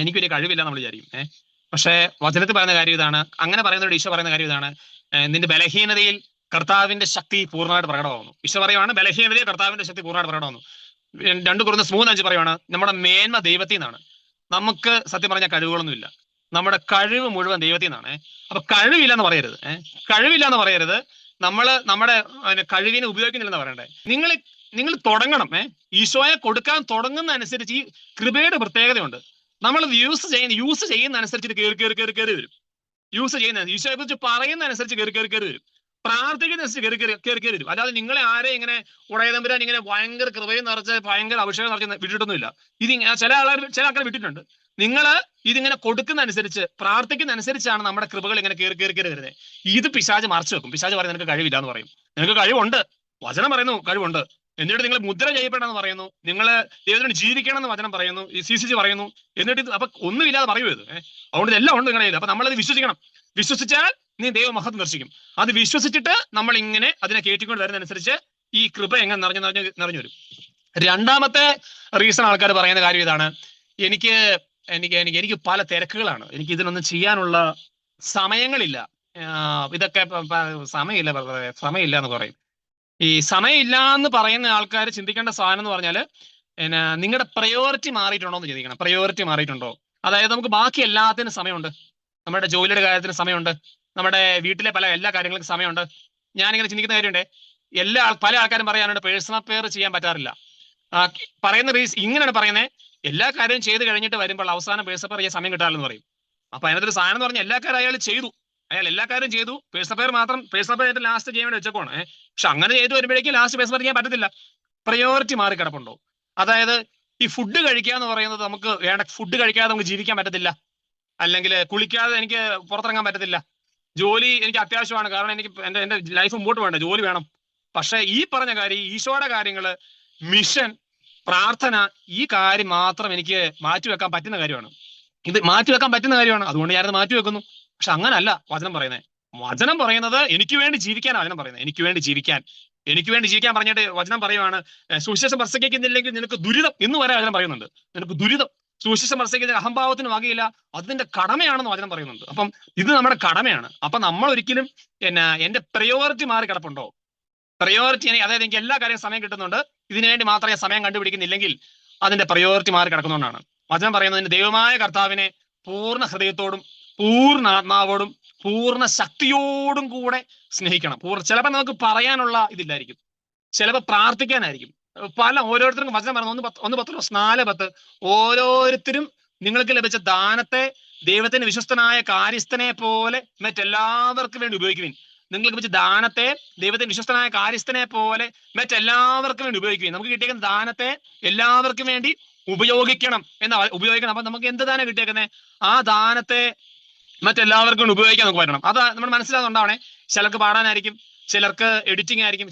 A: എനിക്കൊരു കഴിവില്ല നമ്മൾ വിചാരിക്കും. പക്ഷേ വചനത്തിൽ പറയുന്ന കാര്യം ഇതാണ്, അങ്ങനെ പറയുന്നവരോട് ഈശോ പറയുന്ന കാര്യം ഇതാണ്, നിന്റെ ബലഹീനതയിൽ കർത്താവിന്റെ ശക്തി പൂർണ്ണമായിട്ട് പ്രകടമാകുന്നു. ഈശോ പറയുവാണ് ബലഹീനതയിൽ കർത്താവിന്റെ ശക്തി പൂർണ്ണമായിട്ട് പ്രകടമാകുന്നു. 2 കൊരിന്ത്യർ 3:5 പറയുവാണ് നമ്മുടെ മേന്മ ദൈവത്തിൽ നിന്നാണ്. നമുക്ക് സത്യം പറഞ്ഞ കഴിവുകളൊന്നുമില്ല, നമ്മുടെ കഴിവ് മുഴുവൻ ദൈവത്തിൽ നിന്നാണ്. അപ്പൊ കഴിവില്ല എന്ന് പറയരുത്, കഴിവില്ല എന്ന് പറയരുത്. നമ്മുടെ കഴിവിനെ ഉപയോഗിക്കുന്നില്ലെന്ന് പറയണ്ടേ. നിങ്ങൾ തുടങ്ങണം. ഈശോയെ കൊടുക്കാൻ തുടങ്ങുന്ന അനുസരിച്ച് ഈ കൃപയുടെ പ്രത്യേകതയുണ്ട്. നമ്മൾ യൂസ് ചെയ്യുന്ന അനുസരിച്ച് കയറി വരും. യൂസ് ചെയ്യുന്ന ഈശോയെ കുറിച്ച് പറയുന്ന അനുസരിച്ച് കയറി വരും. പ്രാർത്ഥിക്കുന്ന അനുസരിച്ച് കയറി വരും. അല്ലാതെ നിങ്ങളെ ആരെ ഇങ്ങനെ ഉടയതമ്പുരാൻ ഇങ്ങനെ ഭയങ്കര കൃപയും നിറച്ച് ഭയങ്കര അഭിഷേകം നിറച്ച് വിട്ടിട്ടൊന്നുമില്ല. ചില ആൾക്കാർ വിട്ടിട്ടുണ്ട്. നിങ്ങൾ ഇതിങ്ങനെ കൊടുക്കുന്ന അനുസരിച്ച് പ്രാർത്ഥിക്കുന്ന അനുസരിച്ചാണ് നമ്മുടെ കൃപകൾ ഇങ്ങനെ കയറി വരുന്നത്. ഇത് പിശാച് മറച്ചു വെക്കും. പിശാച് പറയും നിനക്ക് കഴിവില്ല എന്ന് പറയും. നിനക്ക് കഴിവുണ്ട്, വചനം പറയുന്നു കഴിവുണ്ട്. എന്നിട്ട് നിങ്ങൾ മുദ്ര ചെയ്യപ്പെടണമെന്ന് പറയുന്നു, നിങ്ങൾ ദൈവത്തിന് ജീവിക്കണം എന്ന് വചനം പറയുന്നു, ഈ CCC പറയുന്നു. എന്നിട്ട് അപ്പൊ ഒന്നുമില്ലാതെ പറയൂ ഇത്. അതുകൊണ്ട് ഇതെല്ലാം ഉണ്ട് നിങ്ങളുടെ കയ്യിൽ. അപ്പൊ നമ്മളത് വിശ്വസിക്കണം. വിശ്വസിച്ചാൽ നീ ദൈവമഹത്വം ദർശിക്കും. അത് വിശ്വസിച്ചിട്ട് നമ്മൾ ഇങ്ങനെ അതിനെ കയറ്റിക്കൊണ്ട് വരുന്നതനുസരിച്ച് ഈ കൃപ എങ്ങനെ നിറഞ്ഞു വരും. രണ്ടാമത്തെ റീസൺ ആൾക്കാർ പറയുന്ന കാര്യം ഇതാണ്, എനിക്ക് പല തിരക്കുകളാണ്, എനിക്ക് ഇതിനൊന്നും ചെയ്യാനുള്ള സമയങ്ങളില്ല. ഇതൊക്കെ സമയമില്ല എന്ന് പറയും. ഈ സമയമില്ല എന്ന് പറയുന്ന ആൾക്കാർ ചിന്തിക്കേണ്ട സാധനം എന്ന് പറഞ്ഞാൽ നിങ്ങളുടെ പ്രയോറിറ്റി മാറിയിട്ടുണ്ടോ എന്ന് ചിന്തിക്കണം. പ്രയോറിറ്റി മാറിയിട്ടുണ്ടോ? അതായത് നമുക്ക് ബാക്കി എല്ലാത്തിനും സമയമുണ്ട്, നമ്മുടെ ജോലിയുടെ കാര്യത്തിന് സമയമുണ്ട്, നമ്മുടെ വീട്ടിലെ എല്ലാ കാര്യങ്ങൾക്കും സമയമുണ്ട്. ഞാനിങ്ങനെ ചിന്തിക്കുന്ന കാര്യമുണ്ട്, പല ആൾക്കാരും പറയാനുണ്ട് പേഴ്സണൽ പ്രെയർ ചെയ്യാൻ പറ്റാറില്ല. പറയുന്ന ഇങ്ങനെയാണ് പറയുന്നത്, എല്ലാ കാര്യവും ചെയ്ത് കഴിഞ്ഞിട്ട് വരുമ്പോൾ അവസാനം പേഴ്സണൽ പ്രെയർ ചെയ്യാൻ സമയം കിട്ടാറില്ലെന്ന് പറയും. അപ്പൊ അതിനകത്തൊരു സാധനം എന്ന് പറഞ്ഞാൽ എല്ലാ കാര്യം അയാൾ എല്ലാ കാര്യം ചെയ്തു, പേഴ്സണൽ പ്രെയർ ലാസ്റ്റ് ചെയ്യാൻ വേണ്ടി വെച്ചപ്പോണ്. പക്ഷെ അങ്ങനെ ചെയ്തു വരുമ്പോഴേക്കും ലാസ്റ്റ് പേഴ്സണൽ പ്രെയർ ചെയ്യാൻ പറ്റത്തില്ല. പ്രയോറിറ്റി മാറി കിടപ്പുണ്ടോ? അതായത് ഈ ഫുഡ് കഴിക്കുക എന്ന് പറയുന്നത്, നമുക്ക് വേണ്ട ഫുഡ് കഴിക്കാതെ നമുക്ക് ജീവിക്കാൻ പറ്റത്തില്ല, അല്ലെങ്കിൽ കുളിക്കാതെ എനിക്ക് പുറത്തിറങ്ങാൻ പറ്റത്തില്ല. ജോലി എനിക്ക് അത്യാവശ്യമാണ്, കാരണം എനിക്ക് എന്റെ ലൈഫ് മുമ്പോട്ട് വേണ്ട, ജോലി വേണം. പക്ഷെ ഈ പറഞ്ഞ കാര്യം, ഈശോയുടെ കാര്യങ്ങള്, മിഷൻ, പ്രാർത്ഥന, ഈ കാര്യം മാത്രം എനിക്ക് മാറ്റിവെക്കാൻ പറ്റുന്ന കാര്യമാണ്. അതുകൊണ്ട് ഞാനത് മാറ്റിവെക്കുന്നു. പക്ഷെ അങ്ങനല്ല വചനം പറയുന്നത്. വചനം പറയുന്നത് എനിക്ക് വേണ്ടി ജീവിക്കാനാണ് വചനം പറയുന്നത്. എനിക്ക് വേണ്ടി ജീവിക്കാൻ പറഞ്ഞിട്ട് വചനം പറയുവാണ്, സുവിശേഷം പ്രസംഗിക്കുന്നില്ലെങ്കിൽ നിനക്ക് ദുരിതം എന്ന് വരെ വചനം പറയുന്നുണ്ട്. നിനക്ക് ദുരിതം, സുവിശേഷം പ്രസംഗിക്കുന്ന അഹംഭാവത്തിന് വകയില്ല, അതിന്റെ കടമയാണെന്ന് വചനം പറയുന്നുണ്ട്. അപ്പം ഇത് നമ്മുടെ കടമയാണ്. അപ്പൊ നമ്മൾ ഒരിക്കലും എന്റെ പ്രയോറിറ്റി മാറി കിടപ്പുണ്ടോ? അതായത് എനിക്ക് എല്ലാ കാര്യവും സമയം കിട്ടുന്നുണ്ട്, ഇതിനുവേണ്ടി മാത്രമേ സമയം കണ്ടുപിടിക്കുന്നില്ലെങ്കിൽ അതിന്റെ പ്രയോറിറ്റി മാറി കിടക്കുന്നതുകൊണ്ടാണ്. വചനം പറയുന്നതിന് ദൈവമായ കർത്താവിനെ പൂർണ്ണ ഹൃദയത്തോടും പൂർണ്ണ ആത്മാവോടും പൂർണ്ണ ശക്തിയോടും കൂടെ സ്നേഹിക്കണം. ചിലപ്പോൾ നമുക്ക് പറയാനുള്ള ഇതില്ലായിരിക്കും, ചിലപ്പോൾ പ്രാർത്ഥിക്കാനായിരിക്കും. ഓരോരുത്തർക്കും വചനം പറയുന്നത് 1 Pетros 4:10, ഓരോരുത്തരും നിങ്ങൾക്ക് ലഭിച്ച ദാനത്തെ ദൈവത്തിന് വിശ്വസ്തനായ കാര്യസ്ഥനെ പോലെ മറ്റെല്ലാവർക്കും വേണ്ടി ഉപയോഗിക്കുവിൻ. നിങ്ങൾക്ക് ലഭിച്ച ദാനത്തെ ദൈവത്തിന് വിശ്വസ്തനായ കാര്യസ്ഥനെ പോലെ മറ്റെല്ലാവർക്കും വേണ്ടി ഉപയോഗിക്കുവിൻ. നമുക്ക് കിട്ടിയേക്കുന്ന ദാനത്തെ എല്ലാവർക്കും വേണ്ടി ഉപയോഗിക്കണം. അപ്പൊ നമുക്ക് എന്ത് ദാനം കിട്ടിയേക്കുന്നത്? ആ ദാനത്തെ മറ്റെല്ലാവർക്കും ഉപയോഗിക്കാൻ നമുക്ക് പറ്റണം. അത് നമ്മൾ മനസ്സിലാകുന്നുണ്ടാവണേ. ചിലർക്ക് പാടാനായിരിക്കും, ചിലർക്ക് എഡിറ്റിംഗ് ആയിരിക്കും,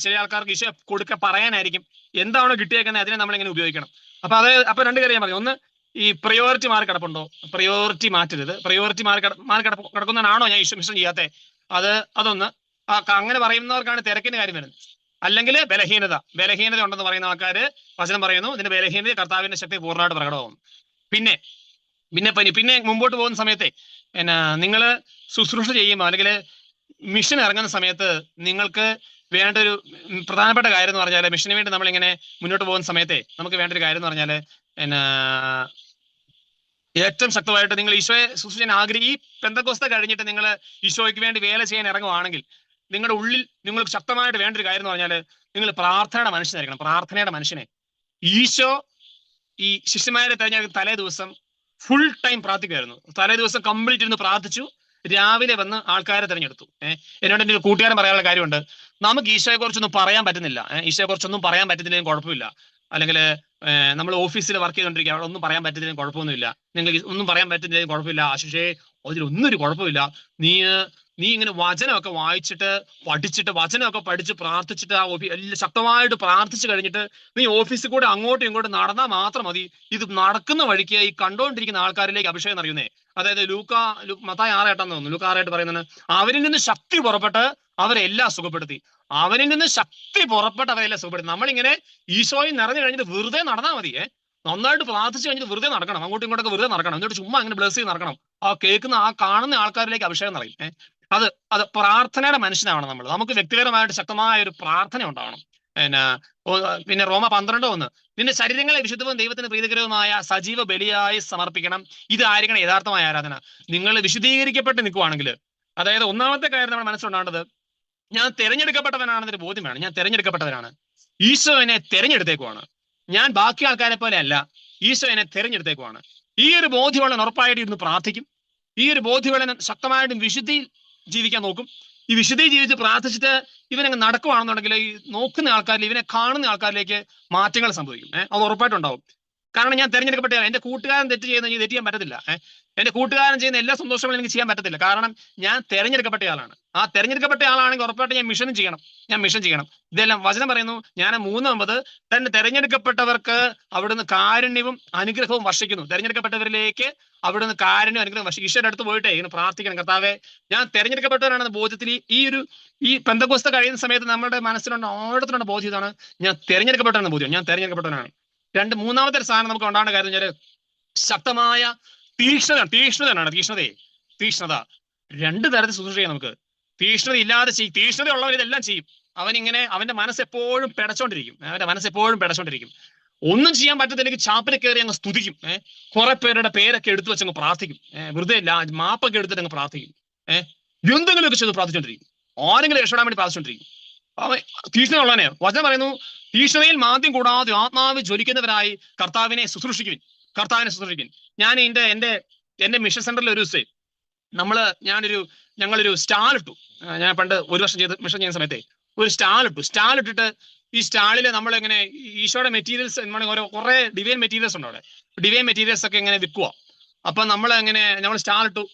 A: ചില ആൾക്കാർക്ക് ഈശോ പറയാനായിരിക്കും. എന്താണോ കിട്ടിയേക്കുന്നത് അതിനെ നമ്മളിങ്ങനെ ഉപയോഗിക്കണം. അപ്പൊ 2 കാര്യം ഞാൻ പറഞ്ഞു. ഒന്ന്, ഈ പ്രയോറിറ്റി മാറി കിടപ്പുണ്ടോ? പ്രയോറിറ്റി മാറ്റരുത്. പ്രയോറിറ്റി മാറി കിടക്കുന്നതാണോ ഞാൻ ഈശോ മിഷൻ ചെയ്യാത്തെ? അതൊന്ന്. അങ്ങനെ പറയുന്നവർക്കാണ് തിരക്കിന്റെ കാര്യം വരുന്നത്. അല്ലെങ്കിൽ ബലഹീനത ഉണ്ടെന്ന് പറയുന്ന ആൾക്കാര് വചനം പറയുന്നു, ഇതിന്റെ ബലഹീനത കർത്താവിന്റെ ശക്തി പൂർണ്ണമായിട്ട് പ്രകടമാകും. പിന്നെ മുമ്പോട്ട് പോകുന്ന സമയത്തെ നിങ്ങൾ ശുശ്രൂഷ ചെയ്യുമ്പോൾ അല്ലെങ്കിൽ മിഷൻ ഇറങ്ങുന്ന സമയത്ത് നിങ്ങൾക്ക് വേണ്ട ഒരു പ്രധാനപ്പെട്ട കാര്യം എന്ന് പറഞ്ഞാൽ, മിഷന് വേണ്ടി നമ്മളിങ്ങനെ മുന്നോട്ട് പോകുന്ന സമയത്തെ നമുക്ക് വേണ്ട ഒരു കാര്യം എന്ന് പറഞ്ഞാൽ ഏറ്റവും ശക്തമായിട്ട് നിങ്ങൾ ഈശോയെ ശുശ്രൂഷിക്കാൻ ഈ പെന്തക്കോസ്ത കഴിഞ്ഞിട്ട് നിങ്ങൾ ഈശോയ്ക്ക് വേണ്ടി വേല ചെയ്യാൻ ഇറങ്ങുവാണെങ്കിൽ നിങ്ങളുടെ ഉള്ളിൽ നിങ്ങൾക്ക് ശക്തമായിട്ട് വേണ്ട ഒരു കാര്യം എന്ന് പറഞ്ഞാൽ നിങ്ങൾ പ്രാർത്ഥനയുടെ മനുഷ്യനായിരിക്കണം. പ്രാർത്ഥനയുടെ മനുഷ്യനെ ഈശോ ഈ ശിഷ്യന്മാരെ തെരഞ്ഞെടുക്കുന്ന തലേ ദിവസം ഫുൾ ടൈം പ്രാർത്ഥിക്കുമായിരുന്നു. തലേ ദിവസം കംപ്ലീറ്റ് ഇരുന്ന് പ്രാർത്ഥിച്ചു. രാവിലെ വന്ന് ആൾക്കാരെ തിരഞ്ഞെടുത്തു. എന്നോട് എൻ്റെ ഒരു കൂട്ടുകാരൻ പറയാനുള്ള കാര്യമുണ്ട്, നമുക്ക് ഈശോയെ കുറിച്ചൊന്നും പറയാൻ പറ്റുന്നില്ല, ഈശോയെ കുറിച്ചൊന്നും പറയാൻ പറ്റുന്നില്ലെങ്കിൽ കുഴപ്പമില്ല, അല്ലെങ്കിൽ നമ്മൾ ഓഫീസിൽ വർക്ക് ചെയ്തുകൊണ്ടിരിക്കുക, അവിടെ ഒന്നും പറയാൻ പറ്റുന്നതിനും കുഴപ്പമൊന്നുമില്ല, നിങ്ങൾക്ക് ഒന്നും പറയാൻ പറ്റുന്നതിനും കുഴപ്പമില്ല, ആശിഷേ അതിലൊന്നും ഒരു കുഴപ്പമില്ല, നീ ഇങ്ങനെ വചനമൊക്കെ വായിച്ചിട്ട് പഠിച്ചിട്ട് വചനമൊക്കെ പഠിച്ച് പ്രാർത്ഥിച്ചിട്ട് ആ എല്ലാം ശക്തമായിട്ട് പ്രാർത്ഥിച്ചു കഴിഞ്ഞിട്ട് നീ ഓഫീസിൽ കൂടെ അങ്ങോട്ടും ഇങ്ങോട്ടും നടന്നാൽ മാത്രം മതി. ഇത് നടക്കുന്ന വഴിക്ക് ഈ കണ്ടുകൊണ്ടിരിക്കുന്ന ആൾക്കാരിലേക്ക് അഭിഷേകം അറിയുന്നേ. അതായത് മത്തായി 6:8 തോന്നുന്നു, ലൂക്ക 6:8 പറയുന്നത്, അവരിൽ നിന്ന് ശക്തി പുറപ്പെട്ട് അവരെല്ലാം സുഖപ്പെടുത്തി. അവനിൽ നിന്ന് ശക്തി പുറപ്പെട്ട് അവരെല്ലാം സുഖപ്പെടുത്തി. നമ്മളിങ്ങനെ ഈശോയിൽ നിറഞ്ഞു കഴിഞ്ഞിട്ട് വെറുതെ നടന്നാൽ മതിയേ. നന്നായിട്ട് പ്രാർത്ഥിച്ചു കഴിഞ്ഞിട്ട് വെറുതെ നടക്കണം, അങ്ങോട്ടും ഇങ്ങോട്ടൊക്കെ വെറുതെ നടക്കണം, എന്നിട്ട് ചുമ്മാ അങ്ങനെ ബ്ലസ് ചെയ്ത് നടക്കണം. ആ കേൾക്കുന്ന ആ കാണുന്ന ആൾക്കാരിലേക്ക് അഭിഷേകം നിറയും. അത് പ്രാർത്ഥനയുടെ മനുഷ്യനാവണം നമ്മൾ. നമുക്ക് വ്യക്തിപരമായിട്ട് ശക്തമായ ഒരു പ്രാർത്ഥന ഉണ്ടാവണം. പിന്നെ റോമ 12:1, നിന്റെ ശരീരങ്ങളെ വിശുദ്ധവും ദൈവത്തിന് പ്രീതികരവുമായ സജീവ ബലിയായി സമർപ്പിക്കണം, ഇതായിരിക്കണം യഥാർത്ഥമായ ആരാധന. നിങ്ങൾ വിശുദ്ധീകരിക്കപ്പെട്ട് നിൽക്കുവാണെങ്കിൽ, അതായത് ഒന്നാമത്തെ കാര്യം നമ്മൾ മനസ്സിലുണ്ടാകേണ്ടത്, ഞാൻ തിരഞ്ഞെടുക്കപ്പെട്ടവനാണെന്നൊരു ബോധ്യം വേണം. ഞാൻ തിരഞ്ഞെടുക്കപ്പെട്ടവനാണ്, ഈശോ എന്നെ തിരഞ്ഞെടുത്തേക്കുവാണ്, ഞാൻ ബാക്കി ആൾക്കാരെ പോലെ അല്ല, ഈശോ എന്നെ തിരഞ്ഞെടുത്തേക്കുവാണ്. ഈ ഒരു ബോധ്യമുള്ള ഉറപ്പായിട്ട് ഇരുന്ന് പ്രാർത്ഥിക്കും. ഈ ഒരു ബോധ്യമുള്ള ശക്തമായിട്ടും വിശുദ്ധി ജീവിക്കാൻ നോക്കും. ഈ വിശുദ്ധി ജീവിച്ച് പ്രാർത്ഥിച്ചിട്ട് ഇവനങ്ങ് നടക്കുവാണെന്നുണ്ടെങ്കിൽ ഈ നോക്കുന്ന ആൾക്കാരിൽ, ഇവനെ കാണുന്ന ആൾക്കാരിലേക്ക് മാറ്റങ്ങൾ സംഭവിക്കും. അത് ഉറപ്പായിട്ടുണ്ടാവും. കാരണം ഞാൻ തിരഞ്ഞെടുക്കപ്പെട്ട, എന്റെ കൂട്ടുകാരൻ തെറ്റ് ചെയ്യുന്ന തെറ്റ് ചെയ്യാൻ പറ്റത്തില്ല. എന്റെ കൂട്ടുകാരൻ ചെയ്യുന്ന എല്ലാ സന്തോഷങ്ങളും എനിക്ക് ചെയ്യാൻ പറ്റത്തില്ല. കാരണം ഞാൻ തിരഞ്ഞെടുക്കപ്പെട്ട ആളാണ്. ആ തിരഞ്ഞെടുക്കപ്പെട്ട ആളാണെങ്കിൽ ഉറപ്പായിട്ട് ഞാൻ മിഷൻ ചെയ്യണം. ഇതെല്ലാം വചനം പറയുന്നു. ഞാൻ 3:9, തന്നെ തിരഞ്ഞെടുക്കപ്പെട്ടവർക്ക് അവിടുന്ന് കാരുണ്യവും അനുഗ്രഹവും വർഷിക്കുന്നു. തിരഞ്ഞെടുക്കപ്പെട്ടവരിലേക്ക് അവിടുന്ന് കാരുണ്യവും അനുഗ്രഹം വർഷിക്കും. ഈശ്വരന്റെ അടുത്ത് പോയിട്ടേ ഇങ്ങനെ പ്രാർത്ഥിക്കണം, കർത്താവേ ഞാൻ തിരഞ്ഞെടുക്കപ്പെട്ടവരാണെന്ന ബോധ്യത്തിൽ ഈ പെന്തക്കോസ്ത കഴിയുന്ന സമയത്ത് നമ്മുടെ മനസ്സിലുണ്ട്, ഓരോരുത്തരുടെ ബോധ്യം ഇതാണ്, ഞാൻ തിരഞ്ഞെടുക്കപ്പെട്ടവനാണ് ബോധ്യം, ഞാൻ തിരഞ്ഞെടുക്കപ്പെട്ടവനാണ്. മൂന്നാമത്തെ സാധനം നമുക്ക് ഉണ്ടാകേണ്ട കാര്യം വെച്ചാൽ ശക്തമായ തീക്ഷ്ണത. 2 തരത്തിൽ ശുശ്രൂഷ ചെയ്യാം നമുക്ക്. തീക്ഷ്ണത ഇല്ലാതെ തീക്ഷ്ണത ഉള്ളവർ ഇതെല്ലാം ചെയ്യും. അവന്റെ മനസ്സെപ്പോഴും പിടച്ചോണ്ടിരിക്കും. ഒന്നും ചെയ്യാൻ പറ്റത്തില്ലെങ്കിൽ ചാപ്പിൽ കയറി അങ്ങ് സ്തുതിക്കും. കുറെ പേരുടെ പേരൊക്കെ എടുത്തു വെച്ചങ്ങ് പ്രാർത്ഥിക്കും. വെറുതെ മാപ്പൊക്കെ എടുത്തിട്ട് അങ്ങ് പ്രാർത്ഥിക്കും. എന്തെങ്കിലുമൊക്കെ ചെയ്ത് പ്രാർത്ഥിച്ചോണ്ടിരിക്കും. ആരെങ്കിലും രക്ഷപ്പെടാൻ വേണ്ടി പ്രാർത്ഥിച്ചോണ്ടിരിക്കും. അവൻ തീക്ഷ്ണത ഉള്ളവനെ വചനം പറയുന്നു, തീക്ഷ്ണതയിൽ മാന്ദ്യം കൂടാതെ ആത്മാവ് ജ്വലിക്കുന്നവരായി കർത്താവിനെ ശുശ്രൂഷിക്കുവിൻ. ഞാൻ എന്റെ മിഷൻ സെന്ററിൽ ഒരു ദിവസം ഞങ്ങളൊരു സ്റ്റാൾ ഇട്ടു. ഞാൻ പണ്ട് 1 വർഷം മിഷൻ ചെയ്യുന്ന സമയത്തെ ഒരു സ്റ്റാൾ ഇട്ടിട്ട് ഈ സ്റ്റാളില് നമ്മളിങ്ങനെ ഈശോയുടെ മെറ്റീരിയൽസ് കുറെ ഡിവൈൻ മെറ്റീരിയൽസ് ഉണ്ട് അവിടെ. ഡിവൈൻ മെറ്റീരിയൽസ് ഒക്കെ ഇങ്ങനെ വിൽക്കുക. അപ്പൊ നമ്മൾ സ്റ്റാൾ ഇട്ടു.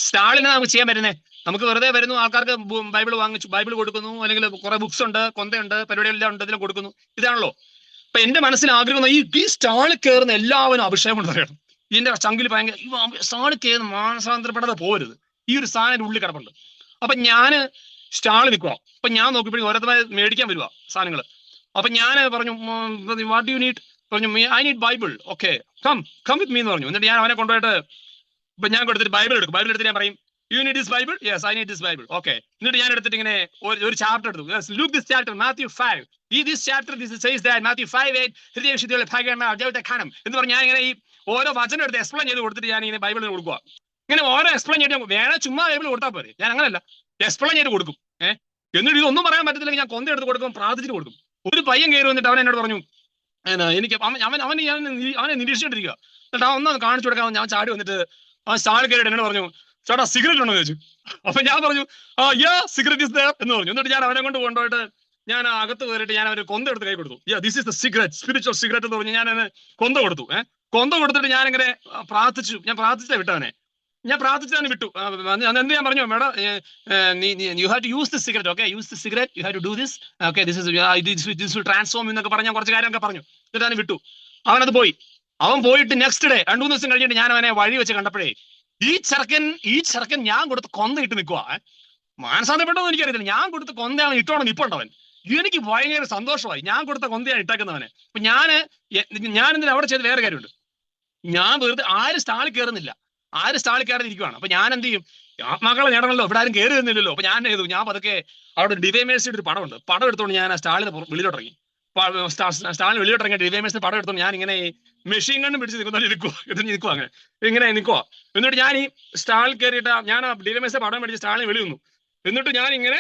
A: സ്റ്റാളിന് നമുക്ക് ചെയ്യാൻ പറ്റുന്നേ, നമുക്ക് വെറുതെ വരുന്നു, ആൾക്കാർക്ക് ബൈബിൾ കൊടുക്കുന്നു, അല്ലെങ്കിൽ കുറെ ബുക്സ് ഉണ്ട്, കൊന്തയുണ്ട്, പരിപാടികളെല്ലാം ഉണ്ട്, ഇതിലും കൊടുക്കുന്നു. ഇതാണല്ലോ. അപ്പൊ എന്റെ മനസ്സിൽ ആഗ്രഹം, ഈ സ്റ്റാളിൽ കയറുന്ന എല്ലാവരും അഭിഷേകം കൊണ്ട് പറയണം. ഇതിന്റെ ചങ്കിൽ ഭയങ്കര സ്റ്റാളിൽ കയറുന്ന മാനസാന്തരപ്പെടാതെ പോരുത്. ഈ ഒരു സാധനം ഉള്ളിൽ കിടപ്പുണ്ട്. അപ്പൊ ഞാന് സ്റ്റാളിൽ നിൽക്കുക. അപ്പൊ ഞാൻ നോക്കിയപ്പോഴും ഓരോരുത്തരെ മേടിക്കാൻ വരുക സാധനങ്ങൾ. അപ്പൊ ഞാൻ പറഞ്ഞു, വാട്ട് യു നീഡ്? പറഞ്ഞു, I need Bible. Okay, come with me എന്ന് പറഞ്ഞു. എന്നിട്ട് ഞാൻ അവനെ കൊണ്ടുപോയിട്ട് ഇപ്പൊ ഞാൻ കൊടുത്തിട്ട് ബൈബിൾ എടുത്തിട്ട് ഞാൻ പറയും, you need this Bible? Yes, I need this Bible. Okay. എന്നിട്ട് ഞാൻ എടുത്തിട്ട് ഇങ്ങനെ ഒരു ചാപ്റ്റർ എടുത്തു. Look this chapter, Matthew 5. This chapter says that Matthew 5:8 ഹൃദയവിശുദ്ധിയുള്ള ഭാഗ്യമാണ് അർജവത്തെ ഖാനം എന്ന് പറഞ്ഞ് ഞാൻ ഇങ്ങനെ ഈ ഓരോ വചനം എടുത്ത് എക്സ്പ്ലെയിൻ ചെയ്ത് കൊടുത്തിട്ട് ഞാൻ ഇങ്ങനെ ബൈബിളിൽ കൊടുക്കുക. ഇങ്ങനെ ഓരോ എക്സ്പ്ലെയിൻ ചെയ്ത് വേണേ ചുമ്മാ ബൈബിൾ കൊടുത്താൽ പോരെ. ഞാൻ അങ്ങനല്ല, എക്സ്പ്ലെയിൻ ചെയ്ത് കൊടുക്കും. എന്നിട്ട് ഇതൊന്നും പറയാൻ പറ്റത്തില്ലെങ്കിൽ ഞാൻ കൊന്ത എടുത്ത് കൊടുക്കും, പ്രാർത്ഥിച്ചിട്ട് കൊടുക്കും. ഒരു പയ്യൻ കയറി വന്നിട്ട് അവൻ എന്നോട് പറഞ്ഞു, എനിക്ക് അവനെ നിരീക്ഷിച്ചിട്ടിരിക്കുക. എന്നിട്ട് അവൻ ഒന്നും കാണിച്ചു കൊടുക്കാൻ ഞാൻ ചാടി വന്നിട്ട് ആ സ്റ്റാൾ കയറിയിട്ട് എന്നോട് പറഞ്ഞു, ചേട്ടാ സിഗരറ്റ് ഉണ്ടോ എന്ന് ചോദിച്ചു. അപ്പൊ ഞാൻ പറഞ്ഞു, സിഗരറ്റ് ഇസ് ദേർ എന്ന് പറഞ്ഞു. എന്നിട്ട് ഞാൻ അവനെ കൊണ്ട് കൊണ്ടുപോയിട്ട് ഞാൻ അകത്ത് കയറിയിട്ട് ഞാൻ ഒരു കൊന്ത എടുത്ത് കൈ കൊടുത്തു. This is the cigarette, spiritual cigarette എന്ന് പറഞ്ഞു. ഞാൻ കൊന്ത കൊടുത്തു. കൊന്ത കൊടുത്തിട്ട് ഞാൻ ഇങ്ങനെ പ്രാർത്ഥിച്ചു. ഞാൻ പ്രാർത്ഥിച്ചാ വിട്ടവനെ, ഞാൻ പ്രാർത്ഥിച്ചാണ് വിട്ടു. എന്ത് ഞാൻ പറഞ്ഞു, madam you have to use this cigarette. Okay, use this cigarette, you have to do this. Okay, this will transform എന്നൊക്കെ പറഞ്ഞ കുറച്ച് കാര്യമൊക്കെ പറഞ്ഞു. എന്നിട്ട് അവനെ വിട്ടു. അവനത് പോയി. അവൻ പോയിട്ട് നെക്സ്റ്റ് ഡേ 2-3 ദിവസം കഴിഞ്ഞിട്ട് ഞാൻ അവനെ വഴി വെച്ച് കണ്ടപ്പോഴേ ഈ ചെറുക്കൻ ഞാൻ കൊടുത്ത് കൊന്ത ഇട്ട് നിൽക്കുക. മാനസാന്തരപ്പെട്ടോന്ന് എനിക്കറിയത്തില്ല. ഞാൻ കൊടുത്ത കൊന്തയാണ് ഇട്ടോണം നിൽപ്പുണ്ടവൻ. എനിക്ക് ഭയങ്കര സന്തോഷമായി. ഞാൻ കൊടുത്ത കൊന്തയാണ് ഇട്ടേക്കുന്നവനെ. അപ്പൊ ഞാൻ എന്തിനാ അവിടെ ചെയ്ത് വേറെ കാര്യമുണ്ട്. ഞാൻ വെറുതെ ആരും സ്റ്റാളിൽ കയറുന്നില്ല, സ്റ്റാളിൽ കയറി ഇരിക്കുവാണ്. അപ്പൊ ഞാൻ എന്ത് ചെയ്യും, ആത്മാക്കളെ നേടണമല്ലോ, ഇവിടെ ആരും കയറി നിന്നില്ലല്ലോ. അപ്പൊ ഞാൻ പതുക്കെ അവിടെ ഡിവൈൻ മേഴ്സിയുടെ ഒരു പടം എടുത്തോണ്ട് ഞാൻ ആ സ്റ്റാളിന് വെളിയിലോട്ടിറങ്ങി. സ്റ്റാളിന് വെളിയിട്ടിറങ്ങിയ ഡിവൈമേഴ്സിന്റെ പടം എടുത്തു ഞാൻ ഇങ്ങനെ മെഷീൻ കണ്ണും പിടിച്ച് നിൽക്കുവാ അങ്ങനെ ഇങ്ങനെ നിൽക്കുവാ. എന്നിട്ട് ഞാൻ ഈ സ്റ്റാളിൽ കയറിയിട്ട് ഞാൻ ഡിവൈമേഴ്സിന്റെ പടം മേടിച്ച് സ്റ്റാളിന് വെളി വന്നു. എന്നിട്ട് ഞാൻ ഇങ്ങനെ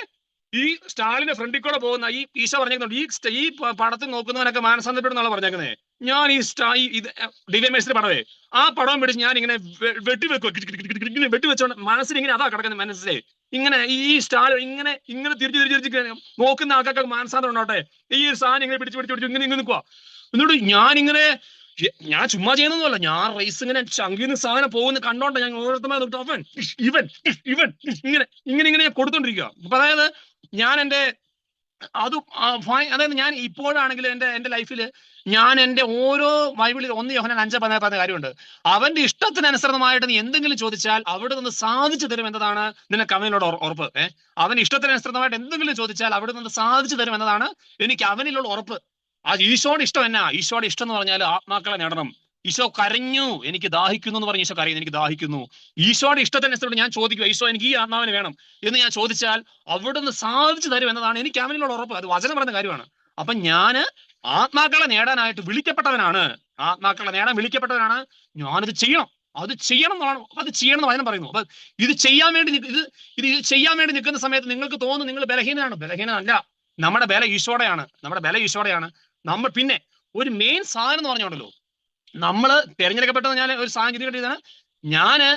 A: ഈ സ്റ്റാളിന്റെ ഫ്രണ്ടിൽ കൂടെ പോകുന്ന ഈ ഈശോ പറഞ്ഞേക്കുന്നുണ്ട്, ഈ പടത്തിൽ നോക്കുന്നവനൊക്കെ മാനസാന്തരപ്പെടുന്നുള്ള പറഞ്ഞേക്കുന്നേ. ഞാൻ ഈ ഡിവൈമേഴ്സിന്റെ പടവേ ആ പടം പിടിച്ച് ഞാൻ ഇങ്ങനെ വെട്ടിവെച്ചോണ്ട് മനസ്സിൽ ഇങ്ങനെ അതാ കിടക്കുന്നത്. മനസ്സിലെ ഇങ്ങനെ ഈ സ്റ്റാൾ ഇങ്ങനെ ഇങ്ങനെ തിരിച്ച് നോക്കുന്ന ആൾക്കാർക്ക് മാനസാന്തരം ഉണ്ടാവട്ടെ. ഈ സാധനം ഇങ്ങനെ പിടിച്ച് ഇങ്ങനെ നിൽക്കുക. എന്നിട്ട് ഞാൻ ചുമ്മാ ചെയ്യുന്നതല്ല, ഞാൻ റേസ് ഇങ്ങനെ ചങ്കിന്ന് സാധനം പോകുന്ന കണ്ടോണ്ട ഞാൻ ഓരോരുത്തർ അവൻ ഇവൻ ഇങ്ങനെ ഇങ്ങനെ ഇങ്ങനെ കൊടുത്തോണ്ടിരിക്കുക. അപ്പൊ അതായത് ഞാൻ അതായത് ഞാൻ ഇപ്പോഴാണെങ്കിൽ എന്റെ ലൈഫിൽ ഞാൻ എന്റെ ഓരോ ബൈബിളിൽ 1 യോഹന്നാൻ 5:14 പറഞ്ഞ കാര്യമുണ്ട്. അവന്റെ ഇഷ്ടത്തിനനുസൃതമായിട്ട് നീ എന്തെങ്കിലും ചോദിച്ചാൽ അവിടെ നിന്ന് സാധിച്ചു തരും എന്നതാണ് നിനക്ക് അവനിലുള്ള ഉറപ്പ്. അവന് ഇഷ്ടത്തിനനുസൃതമായിട്ട് എന്തെങ്കിലും ചോദിച്ചാൽ അവിടെ നിന്ന് സാധിച്ചു തരും എന്നതാണ് എനിക്ക് അവനിലുള്ള ഉറപ്പ്. ആ ഈശോയുടെ ഇഷ്ടം എന്നാ? ഈശോയുടെ ഇഷ്ടം എന്ന് പറഞ്ഞാൽ ആത്മാക്കളെ നേടണം. ഈശോ കരഞ്ഞു, എനിക്ക് ദാഹിക്കുന്നു എന്ന് പറഞ്ഞ് ഈശോ കരയുന്നു, എനിക്ക് ദാഹിക്കുന്നു. ഈശോയുടെ ഇഷ്ടത്തിനനുസരിച്ച് ഞാൻ ചോദിക്കുക, ഈശോ എനിക്ക് ഈ ആത്മാവിന് വേണം എന്ന് ഞാൻ ചോദിച്ചാൽ അവിടുന്ന് സാധിച്ചു തരും എന്നതാണ് എനിക്ക് അവനിലുള്ള ഉറപ്പ്. അത് വചനം പറഞ്ഞ കാര്യമാണ്. അപ്പൊ ഞാന് ആത്മാക്കളെ നേടാനായിട്ട് വിളിക്കപ്പെട്ടവനാണ്, ആത്മാക്കളെ നേടാൻ വിളിക്കപ്പെട്ടവനാണ്. ഞാനിത് ചെയ്യണം, അത് ചെയ്യണം എന്ന് വചനം പറയുന്നു. അപ്പൊ ഇത് ചെയ്യാൻ വേണ്ടി നിൽക്കുന്ന സമയത്ത് നിങ്ങൾക്ക് തോന്നുന്നു നിങ്ങൾ ബലഹീനനല്ല. നമ്മുടെ ബല ഈശോടെയാണ്. നമ്മൾ പിന്നെ ഒരു മെയിൻ സാധനം എന്ന് പറഞ്ഞോണ്ടല്ലോ, നമ്മള് തിരഞ്ഞെടുക്കപ്പെട്ടത്, ഞാൻ ഒരു സാഹചര്യം കിട്ടിയതാണ്, ഞാന്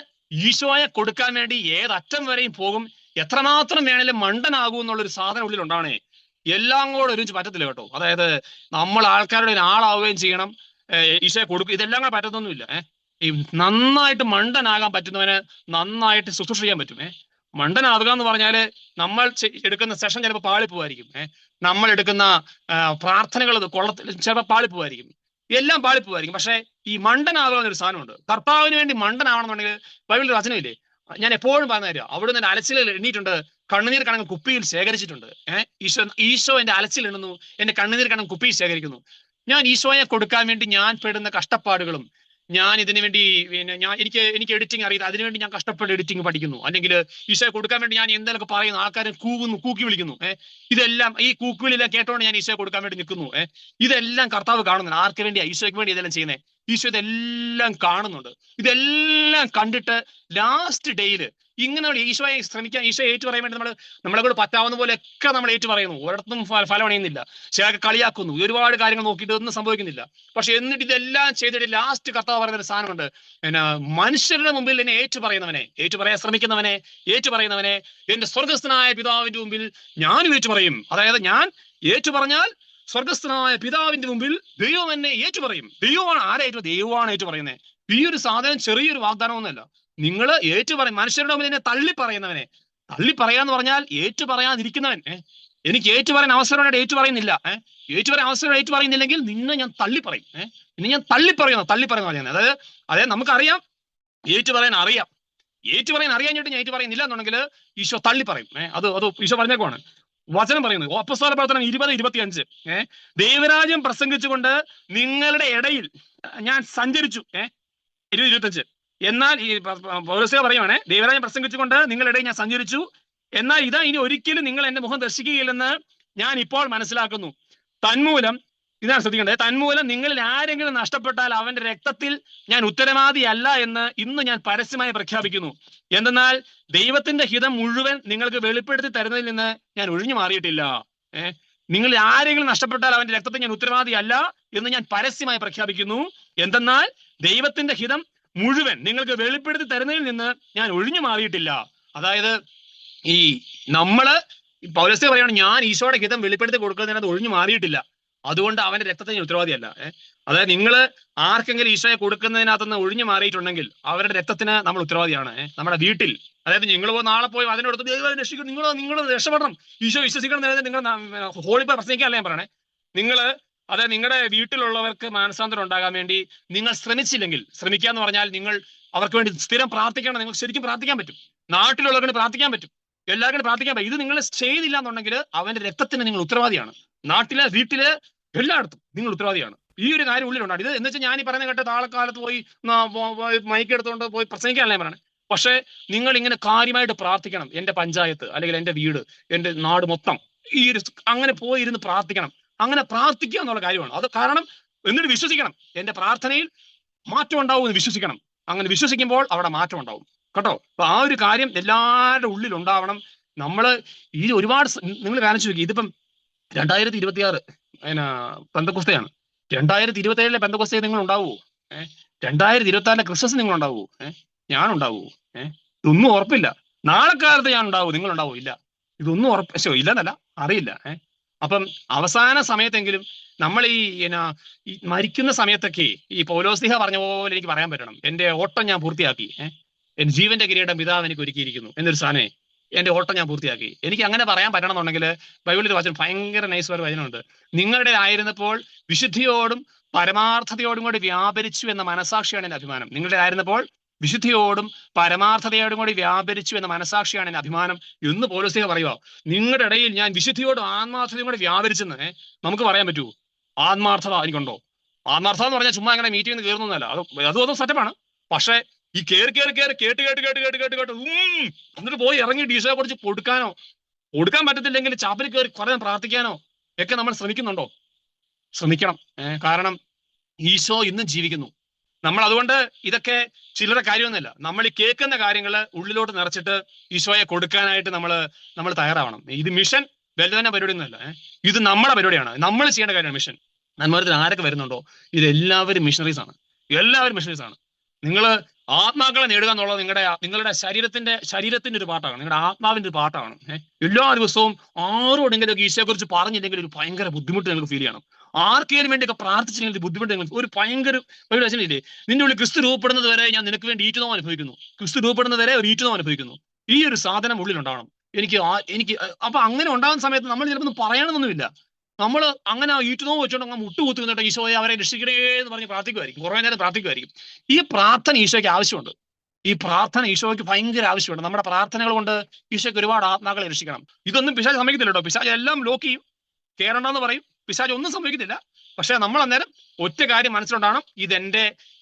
A: ഈശോയെ കൊടുക്കാൻ വേണ്ടി ഏതറ്റം വരെയും പോകും, എത്രമാത്രം വേണേലും മണ്ടനാകും എന്നുള്ളൊരു സാധനം ഉള്ളിൽ ഉണ്ടാണേ. എല്ലാം കൂടെ ഒരുമിച്ച് പറ്റത്തില്ല കേട്ടോ. അതായത് നമ്മൾ ആൾക്കാരുടെ ആളാവുകയും ചെയ്യണം, ഈശോയെ കൊടുക്കും, ഇതെല്ലാം കൂടെ പറ്റത്തൊന്നുമില്ല. ഈ നന്നായിട്ട് മണ്ടനാകാൻ പറ്റുന്നവന് നന്നായിട്ട് ശുശ്രൂഷ ചെയ്യാൻ പറ്റും. മണ്ടനാകുക എന്ന് പറഞ്ഞാല് നമ്മൾ എടുക്കുന്ന സെഷൻ ചിലപ്പോൾ പാളിപ്പോവായിരിക്കും. നമ്മൾ എടുക്കുന്ന പ്രാർത്ഥനകൾ ചിലപ്പോൾ പാളിപ്പോവായിരിക്കും, എല്ലാം പാളിപ്പോവായിരിക്കും. പക്ഷെ ഈ മണ്ടനാകുക എന്നൊരു സാധനമുണ്ട്. കർത്താവിന് വേണ്ടി മണ്ടനാവണമെന്നുണ്ടെങ്കിൽ ബൈബിളിൽ വചനമില്ലേ, ഞാൻ എപ്പോഴും പറഞ്ഞു തരാം, അവിടുന്ന് എന്റെ അലച്ചിൽ എണ്ണീട്ടുണ്ട്, കണ്ണുനീർ കണങ്ങ് കുപ്പിയിൽ ശേഖരിച്ചിട്ടുണ്ട്. ഈശോ എന്റെ അലച്ചിൽ എണ്ണുന്നു, എന്റെ കണ്ണുനീർ കണങ്ങ് കുപ്പിയിൽ ശേഖരിക്കുന്നു. ഞാൻ ഈശോയെ കൊടുക്കാൻ വേണ്ടി ഞാൻ പെടുന്ന കഷ്ടപ്പാടുകളും, ഞാൻ ഇതിനു വേണ്ടി എനിക്ക് എഡിറ്റിംഗ് അറിയില്ല, അതിനുവേണ്ടി ഞാൻ കഷ്ടപ്പെട്ട് എഡിറ്റിംഗ് പഠിക്കുന്നു, അല്ലെങ്കിൽ ഈശോയെ കൊടുക്കാൻ വേണ്ടി ഞാൻ എന്തെങ്കിലുമൊക്കെ പറയുന്നു, ആൾക്കാരെ കൂക്കി വിളിക്കുന്നു. ഇതെല്ലാം ഈ കൂക്കുവിലെല്ലാം കേട്ടോണ്ട് ഞാൻ ഈശോയെ കൊടുക്കാൻ വേണ്ടി നിൽക്കുന്നു. ഇതെല്ലാം കർത്താവ് കാണുന്നുണ്ട്. ആർക്ക് വേണ്ടിയാ? ഈശോയ്ക്ക് വേണ്ടി ഇതെല്ലാം ചെയ്യുന്നത്. ഈശോ ഇതെല്ലാം കാണുന്നുണ്ട്. ഇതെല്ലാം കണ്ടിട്ട് ലാസ്റ്റ് ഡേയില് ഇങ്ങനെ ഈശോയെ ശ്രമിക്കാൻ, ഈശോ ഏറ്റു പറയാൻ വേണ്ടി നമ്മളെ കൂടെ പറ്റാവുന്ന പോലെയൊക്കെ നമ്മൾ ഏറ്റു പറയുന്നു. ഒരിടത്തും ഫലം അണിയുന്നില്ല, ചിലക്ക് കളിയാക്കുന്നു, ഒരുപാട് കാര്യങ്ങൾ നോക്കിയിട്ട് ഒന്നും സംഭവിക്കുന്നില്ല. പക്ഷെ എന്നിട്ട് ഇതെല്ലാം ചെയ്തിട്ട് ലാസ്റ്റ് കർത്താവ് പറയുന്ന ഒരു സാധനമുണ്ട്, മനുഷ്യരുടെ മുമ്പിൽ എന്നെ ഏറ്റു പറയാൻ ശ്രമിക്കുന്നവനെ എന്റെ സ്വർഗസ്ഥനായ പിതാവിന്റെ മുമ്പിൽ ഞാനും ഏറ്റു പറയും. അതായത് ഞാൻ ഏറ്റു പറഞ്ഞാൽ സ്വർഗസ്ഥനായ പിതാവിന്റെ മുമ്പിൽ ദൈവം എന്നെ ഏറ്റു പറയും. ദൈവമാണ് ഏറ്റു പറയുന്നത്. ഈ ഒരു സാധനം ചെറിയൊരു വാഗ്ദാനമൊന്നുമല്ല. നിങ്ങൾ ഏറ്റു പറയും. മനുഷ്യരുടെ മുമ്പിൽ എന്നെ തള്ളി പറയാന്ന് പറഞ്ഞാൽ ഏറ്റു പറയാതിരിക്കുന്നവൻ. എനിക്ക് ഏറ്റു പറയാൻ അവസരമായിട്ട് ഏറ്റു പറയുന്നില്ല, ഏറ്റു പറയുന്നില്ലെങ്കിൽ നിന്നെ ഞാൻ തള്ളിപ്പറയും. പറഞ്ഞത് അതായത് നമുക്കറിയാം ഏറ്റു പറയാൻ അറിയാഞ്ഞിട്ട് ഞാൻ ഏറ്റു പറയുന്നില്ല എന്നുണ്ടെങ്കിൽ ഈശോ തള്ളി പറയും. അത് ഈശോ പറഞ്ഞേക്കുവാണ്. വചനം പറയുന്നത് അപ്പോസ്തല പ്രവർത്തനം 20:25, ദൈവരാജ്യം പ്രസംഗിച്ചുകൊണ്ട് നിങ്ങളുടെ ഇടയിൽ ഞാൻ സഞ്ചരിച്ചു. 20:25. എന്നാൽ ഈ പൗലോസ് പറയുവാണ്, ദൈവരാജ്യം പ്രസംഗിച്ചുകൊണ്ട് നിങ്ങളുടെ ഇടയിൽ ഞാൻ സഞ്ചരിച്ചു, എന്നാൽ ഇതാ ഇനി ഒരിക്കലും നിങ്ങൾ എന്റെ മുഖം ദർശിക്കുകയില്ലെന്ന് ഞാൻ ഇപ്പോൾ മനസ്സിലാക്കുന്നു. തന്മൂലം ഇതാണ് ശ്രദ്ധിക്കേണ്ടത്, തന്മൂലം നിങ്ങളിൽ ആരെങ്കിലും നഷ്ടപ്പെട്ടാൽ അവന്റെ രക്തത്തിൽ ഞാൻ ഉത്തരവാദിയല്ല എന്ന് ഇന്ന് ഞാൻ പരസ്യമായി പ്രഖ്യാപിക്കുന്നു. എന്തെന്നാൽ ദൈവത്തിന്റെ ഹിതം മുഴുവൻ നിങ്ങൾക്ക് വെളിപ്പെടുത്തി തരുന്നതിൽ നിന്ന് ഞാൻ ഒഴിഞ്ഞു മാറിയിട്ടില്ല. നിങ്ങൾ ആരെങ്കിലും നഷ്ടപ്പെട്ടാൽ അവന്റെ രക്തത്തിൽ ഞാൻ ഉത്തരവാദിയല്ല എന്ന് ഞാൻ പരസ്യമായി പ്രഖ്യാപിക്കുന്നു. എന്തെന്നാൽ ദൈവത്തിന്റെ ഹിതം മുഴുവൻ നിങ്ങൾക്ക് വെളിപ്പെടുത്തി തരുന്നതിൽ നിന്ന് ഞാൻ ഒഴിഞ്ഞു മാറിയിട്ടില്ല. അതായത് ഈ പൗലോസ് പറയാണ്, ഞാൻ ഈശോയുടെ ഹിതം വെളിപ്പെടുത്തി കൊടുക്കുന്നതിനകത്ത് ഒഴിഞ്ഞു മാറിയിട്ടില്ല, അതുകൊണ്ട് അവന്റെ രക്തത്തിന് ഉത്തരവാദിയല്ല. അതായത് നിങ്ങൾ ആർക്കെങ്കിലും ഈശോയെ കൊടുക്കുന്നതിനകത്തുനിന്ന് ഒഴിഞ്ഞു മാറിയിട്ടുണ്ടെങ്കിൽ അവരുടെ രക്തത്തിന് നമ്മൾ ഉത്തരവാദിയാണ്. നമ്മുടെ വീട്ടിൽ, അതായത് നിങ്ങൾ നാളെ പോയി അതിനടുത്ത് ദൈവം രക്ഷിക്കും, നിങ്ങൾ രക്ഷപ്പെടണം, ഈശോ വിശ്വസിക്കണം, നിങ്ങൾ ഹോളിപ്പോ പ്രസംഗിക്കാനല്ല ഞാൻ പറയണേ. അതായത് നിങ്ങളുടെ വീട്ടിലുള്ളവർക്ക് മാനസാന്തരം ഉണ്ടാകാൻ വേണ്ടി നിങ്ങൾ ശ്രമിക്കുക എന്ന് പറഞ്ഞാൽ നിങ്ങൾ അവർക്ക് വേണ്ടി സ്ഥിരം പ്രാർത്ഥിക്കണം. നിങ്ങൾക്ക് ശരിക്കും പ്രാർത്ഥിക്കാൻ പറ്റും, നാട്ടിലുള്ളവർക്ക് പ്രാർത്ഥിക്കാൻ പറ്റും, എല്ലാവർക്കും പ്രാർത്ഥിക്കാൻ പറ്റും. ഇത് നിങ്ങൾ ചെയ്തില്ല എന്നുണ്ടെങ്കിൽ അവന്റെ രക്തത്തിന് നിങ്ങൾ ഉത്തരവാദിയാണ്. നാട്ടില്, വീട്ടില്, എല്ലായിടത്തും നിങ്ങൾ ഉത്തരവാദിയാണ്. ഈ ഒരു കാര്യം ഉള്ളിലുണ്ടാണ്. ഇത് എന്ന് വെച്ചാൽ ഞാൻ ഈ പറയുന്ന കേട്ട താളക്കാലത്ത് പോയി മൈക്ക് എടുത്തുകൊണ്ട് പോയി പ്രസംഗിക്കാനല്ലേ പറയണേ. പക്ഷെ നിങ്ങൾ ഇങ്ങനെ കാര്യമായിട്ട് പ്രാർത്ഥിക്കണം. എന്റെ പഞ്ചായത്ത്, അല്ലെങ്കിൽ എന്റെ വീട്, എന്റെ നാട് മൊത്തം അങ്ങനെ പോയി ഇരുന്ന് പ്രാർത്ഥിക്കണം. അങ്ങനെ പ്രാർത്ഥിക്കുക എന്നുള്ള കാര്യമാണ് അത്. കാരണം എന്നിട്ട് വിശ്വസിക്കണം, എന്റെ പ്രാർത്ഥനയിൽ മാറ്റം ഉണ്ടാവും എന്ന് വിശ്വസിക്കണം. അങ്ങനെ വിശ്വസിക്കുമ്പോൾ അവിടെ മാറ്റം ഉണ്ടാവും കേട്ടോ. അപ്പൊ ആ ഒരു കാര്യം എല്ലാവരുടെ ഉള്ളിൽ ഉണ്ടാവണം. നമ്മള് ഈ ഒരുപാട് നിങ്ങൾ കാണിച്ചു നോക്കി, ഇതിപ്പം 2026 പെന്തക്കോസ്തയാണ്. 2027 പെന്തക്കോസ്തേ നിങ്ങൾ ഉണ്ടാവുമോ? 2026 ക്രിസ്മസ് നിങ്ങൾ ഉണ്ടാവുമോ? ഞാൻ ഉണ്ടാവുമോ? ഇതൊന്നും ഉറപ്പില്ല. നാളെ കാലത്ത് ഞാൻ ഉണ്ടാവൂ, നിങ്ങൾ ഉണ്ടാവോ? ഇല്ല. ഇതൊന്നും ഇല്ലെന്നല്ല, അറിയില്ല. അപ്പം അവസാന സമയത്തെങ്കിലും നമ്മൾ ഈ മരിക്കുന്ന സമയത്തൊക്കെ ഈ പൗലോസ്ലീഹ പറഞ്ഞ പോലെ എനിക്ക് പറയാൻ പറ്റണം, എന്റെ ഓട്ടം ഞാൻ പൂർത്തിയാക്കി, എന്റെ ജീവന്റെ കിരീടം പിതാവ് എനിക്ക് ഒരുക്കിയിരിക്കുന്നു എന്നൊരു സാധനേ, എന്റെ ഓട്ടം ഞാൻ പൂർത്തിയാക്കി. എനിക്ക് അങ്ങനെ പറയാൻ പറ്റണം എന്നുണ്ടെങ്കിൽ ബൈബിളിൽ വചനം ഭയങ്കര നൈസ് ഒരു വചനമുണ്ട്. നിങ്ങളുടെ ആയിരുന്നപ്പോൾ വിശുദ്ധിയോടും പരമാർത്ഥതയോടും കൂടി വ്യാപരിച്ചു എന്ന മനസാക്ഷിയാണ് എന്റെ അഭിമാനം. നിങ്ങളുടെ ആയിരുന്നപ്പോൾ വിശുദ്ധിയോടും പരമാർത്ഥതയോടും കൂടി വ്യാപരിച്ചു എന്ന മനസാക്ഷിയാണ് എന്റെ അഭിമാനം എന്ന് പൗലോസ്ലീഹ പറയുക. നിങ്ങളുടെ ഇടയിൽ ഞാൻ വിശുദ്ധിയോടും ആത്മാർത്ഥതയും കൂടി വ്യാപരിച്ചെന്ന് നമുക്ക് പറയാൻ പറ്റുമോ? ആത്മാർത്ഥത എനിക്കുണ്ടോ? ആത്മാർത്ഥത എന്ന് പറഞ്ഞാൽ ചുമ്മാ അങ്ങനെ മീറ്റിംഗ് നിന്ന് കയറുന്നതല്ല, അതും സെറ്റപ്പാണ്. പക്ഷെ ഈ കേട്ട് എന്നിട്ട് പോയി ഇറങ്ങി ഈശോയെ കുറിച്ച് കൊടുക്കാൻ പറ്റത്തില്ലെങ്കിൽ ചാപ്പലിൽ കയറി കുറേ പ്രാർത്ഥിക്കാനോ ഒക്കെ നമ്മൾ ശ്രമിക്കുന്നുണ്ടോ? ശ്രമിക്കണം. കാരണം ഈശോ ഇന്നും ജീവിക്കുന്നു. നമ്മൾ അതുകൊണ്ട് ഇതൊക്കെ ചില്ലറ കാര്യമൊന്നുമില്ല. നമ്മൾ ഈ കേൾക്കുന്ന കാര്യങ്ങൾ ഉള്ളിലോട്ട് നിറച്ചിട്ട് ഈശോയെ കൊടുക്കാനായിട്ട് നമ്മൾ തയ്യാറാവണം. ഇത് മിഷൻ വലുതന്നെ പരിപാടിയൊന്നുമല്ല, ഇത് നമ്മുടെ പരിപാടിയാണ്, നമ്മൾ ചെയ്യേണ്ട കാര്യമാണ് മിഷൻ. നന്മത്തിൽ ആരൊക്കെ വരുന്നുണ്ടോ ഇതെല്ലാവരും മിഷണറീസ് ആണ്, എല്ലാവരും മിഷണറീസ് ആണ്. നിങ്ങൾ ആത്മാക്കളെ നേടുക എന്നുള്ളത് നിങ്ങളുടെ ശരീരത്തിന്റെ ഒരു പാട്ടാണ്, നിങ്ങളുടെ ആത്മാവിന്റെ ഒരു പാട്ടാണ്. എല്ലാ ദിവസവും ആരോടെങ്കിലും ഈശോയെ കുറിച്ച് പറഞ്ഞില്ലെങ്കിൽ ഒരു ഭയങ്കര ബുദ്ധിമുട്ട് നിങ്ങൾക്ക് ഫീൽ ചെയ്യണം. ആർക്കെങ്കിലും വേണ്ടിയൊക്കെ പ്രാർത്ഥിച്ചില്ലെങ്കിൽ ബുദ്ധിമുട്ട് നിങ്ങൾക്ക് ഒരു ഭയങ്കര വചനമില്ലേ, നിന്റെ ഉള്ളിൽ ക്രിസ്തു രൂപപ്പെടുന്നത് വരെ ഞാൻ നിനക്ക് വേണ്ടി ഈറ്റുന്നോ അനുഭവിക്കുന്നു, ക്രിസ്തു രൂപപ്പെടുന്നത് വരെ ഒരു ഈറ്റുന്നോ അനുഭവിക്കുന്നു. ഈ ഒരു സാധനം ഉള്ളിലുണ്ടാവണം. എനിക്ക് അപ്പൊ അങ്ങനെ ഉണ്ടാകുന്ന സമയത്ത് നമ്മൾ ചിലപ്പോൾ പറയണമെന്നൊന്നുമില്ല, നമ്മൾ അങ്ങനെ ഈറ്റുന്നോ വെച്ചോണ്ട് അങ്ങ് മുട്ടുകുത്തി നിന്നിട്ട് ഈശോയെ അവരെ രക്ഷിക്കണേ എന്ന് പറഞ്ഞ് പ്രാർത്ഥിക്കുമായിരിക്കും, കുറേ നേരം പ്രാർത്ഥിക്കുമായിരിക്കും. ഈ പ്രാർത്ഥന ഈശോയ്ക്ക് ആവശ്യമുണ്ട്. ഈ പ്രാർത്ഥന ഈശോയ്ക്ക് ഭയങ്കര ആവശ്യമുണ്ട്. നമ്മുടെ പ്രാർത്ഥനകൾ കൊണ്ട് ഈശോയ്ക്ക് ഒരുപാട് ആത്മാക്കളെ രക്ഷിക്കണം. ഇതൊന്നും പിശാച് സമ്മതിക്കത്തില്ല കേട്ടോ. പിശാച് എല്ലാം ലോക്ക് ചെയ്യും, കേറണ്ടെന്ന് പറയും. പിശാച് ഒന്നും സംഭവിക്കത്തില്ല. പക്ഷെ നമ്മൾ അന്നേരം ഒറ്റ കാര്യം മനസ്സിലുണ്ടാവണം,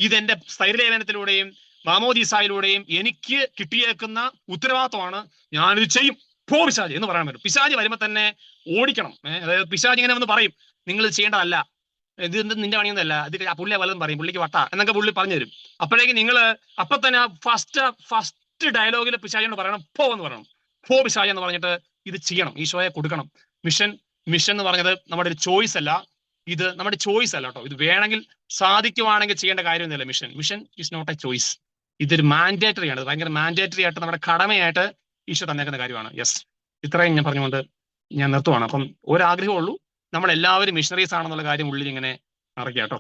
A: ഇതെന്റെ സ്ഥൈര്യലേപനത്തിലൂടെയും മാമോദീസായിലൂടെയും എനിക്ക് കിട്ടിയേക്കുന്ന ഉത്തരവാദിത്വമാണ്, ഞാനിത് ചെയ്യും, പോ പിശാച് എന്ന് പറയാൻ പറ്റും. പിശാച് വരുമ്പോ തന്നെ ഓടിക്കണം. അതായത് പിശാച് ഇങ്ങനെ വന്ന് പറയും, നിങ്ങൾ ഇത് ചെയ്യേണ്ടതല്ല, ഇത് നിന്റെ പണിയൊന്നുമല്ല, ഇത് പുള്ളിയെ വല്ലതും പറയും, പുള്ളിക്ക് വട്ട എന്നൊക്കെ പുള്ളി പറഞ്ഞു തരും. അപ്പോഴേക്കും നിങ്ങൾ അപ്പൊ തന്നെ ഫസ്റ്റ് ഡയലോഗിൽ പിശാചിനോട് പറയണം, പോ എന്ന് പറയണം, പോ പിശാച് എന്ന് പറഞ്ഞിട്ട് ഇത് ചെയ്യണം, ഈശോയെ കൊടുക്കണം. മിഷൻ എന്ന് പറഞ്ഞത് നമ്മുടെ ഒരു ചോയ്സ് അല്ല, ഇത് നമ്മുടെ ചോയ്സ് അല്ല കേട്ടോ. ഇത് വേണമെങ്കിൽ സാധിക്കുവാണെങ്കിൽ ചെയ്യേണ്ട കാര്യമൊന്നുമില്ല. Mission is not a choice, ഇതൊരു മാൻഡേറ്ററി ആണ്. ഭയങ്കര മാൻഡേറ്ററി ആയിട്ട് നമ്മുടെ കടമയായിട്ട് ഈശോ തന്നേക്കുന്ന കാര്യമാണ്. യെസ്, ഇത്രയും ഞാൻ പറഞ്ഞുകൊണ്ട് ഞാൻ നിർത്തുവാണ്. അപ്പം ഒരാഗ്രഹമുള്ളൂ, നമ്മൾ എല്ലാവരും മിഷണറീസ് ആണെന്നുള്ള കാര്യം ഉള്ളിൽ ഇങ്ങനെ അറിയിക്കാം കേട്ടോ.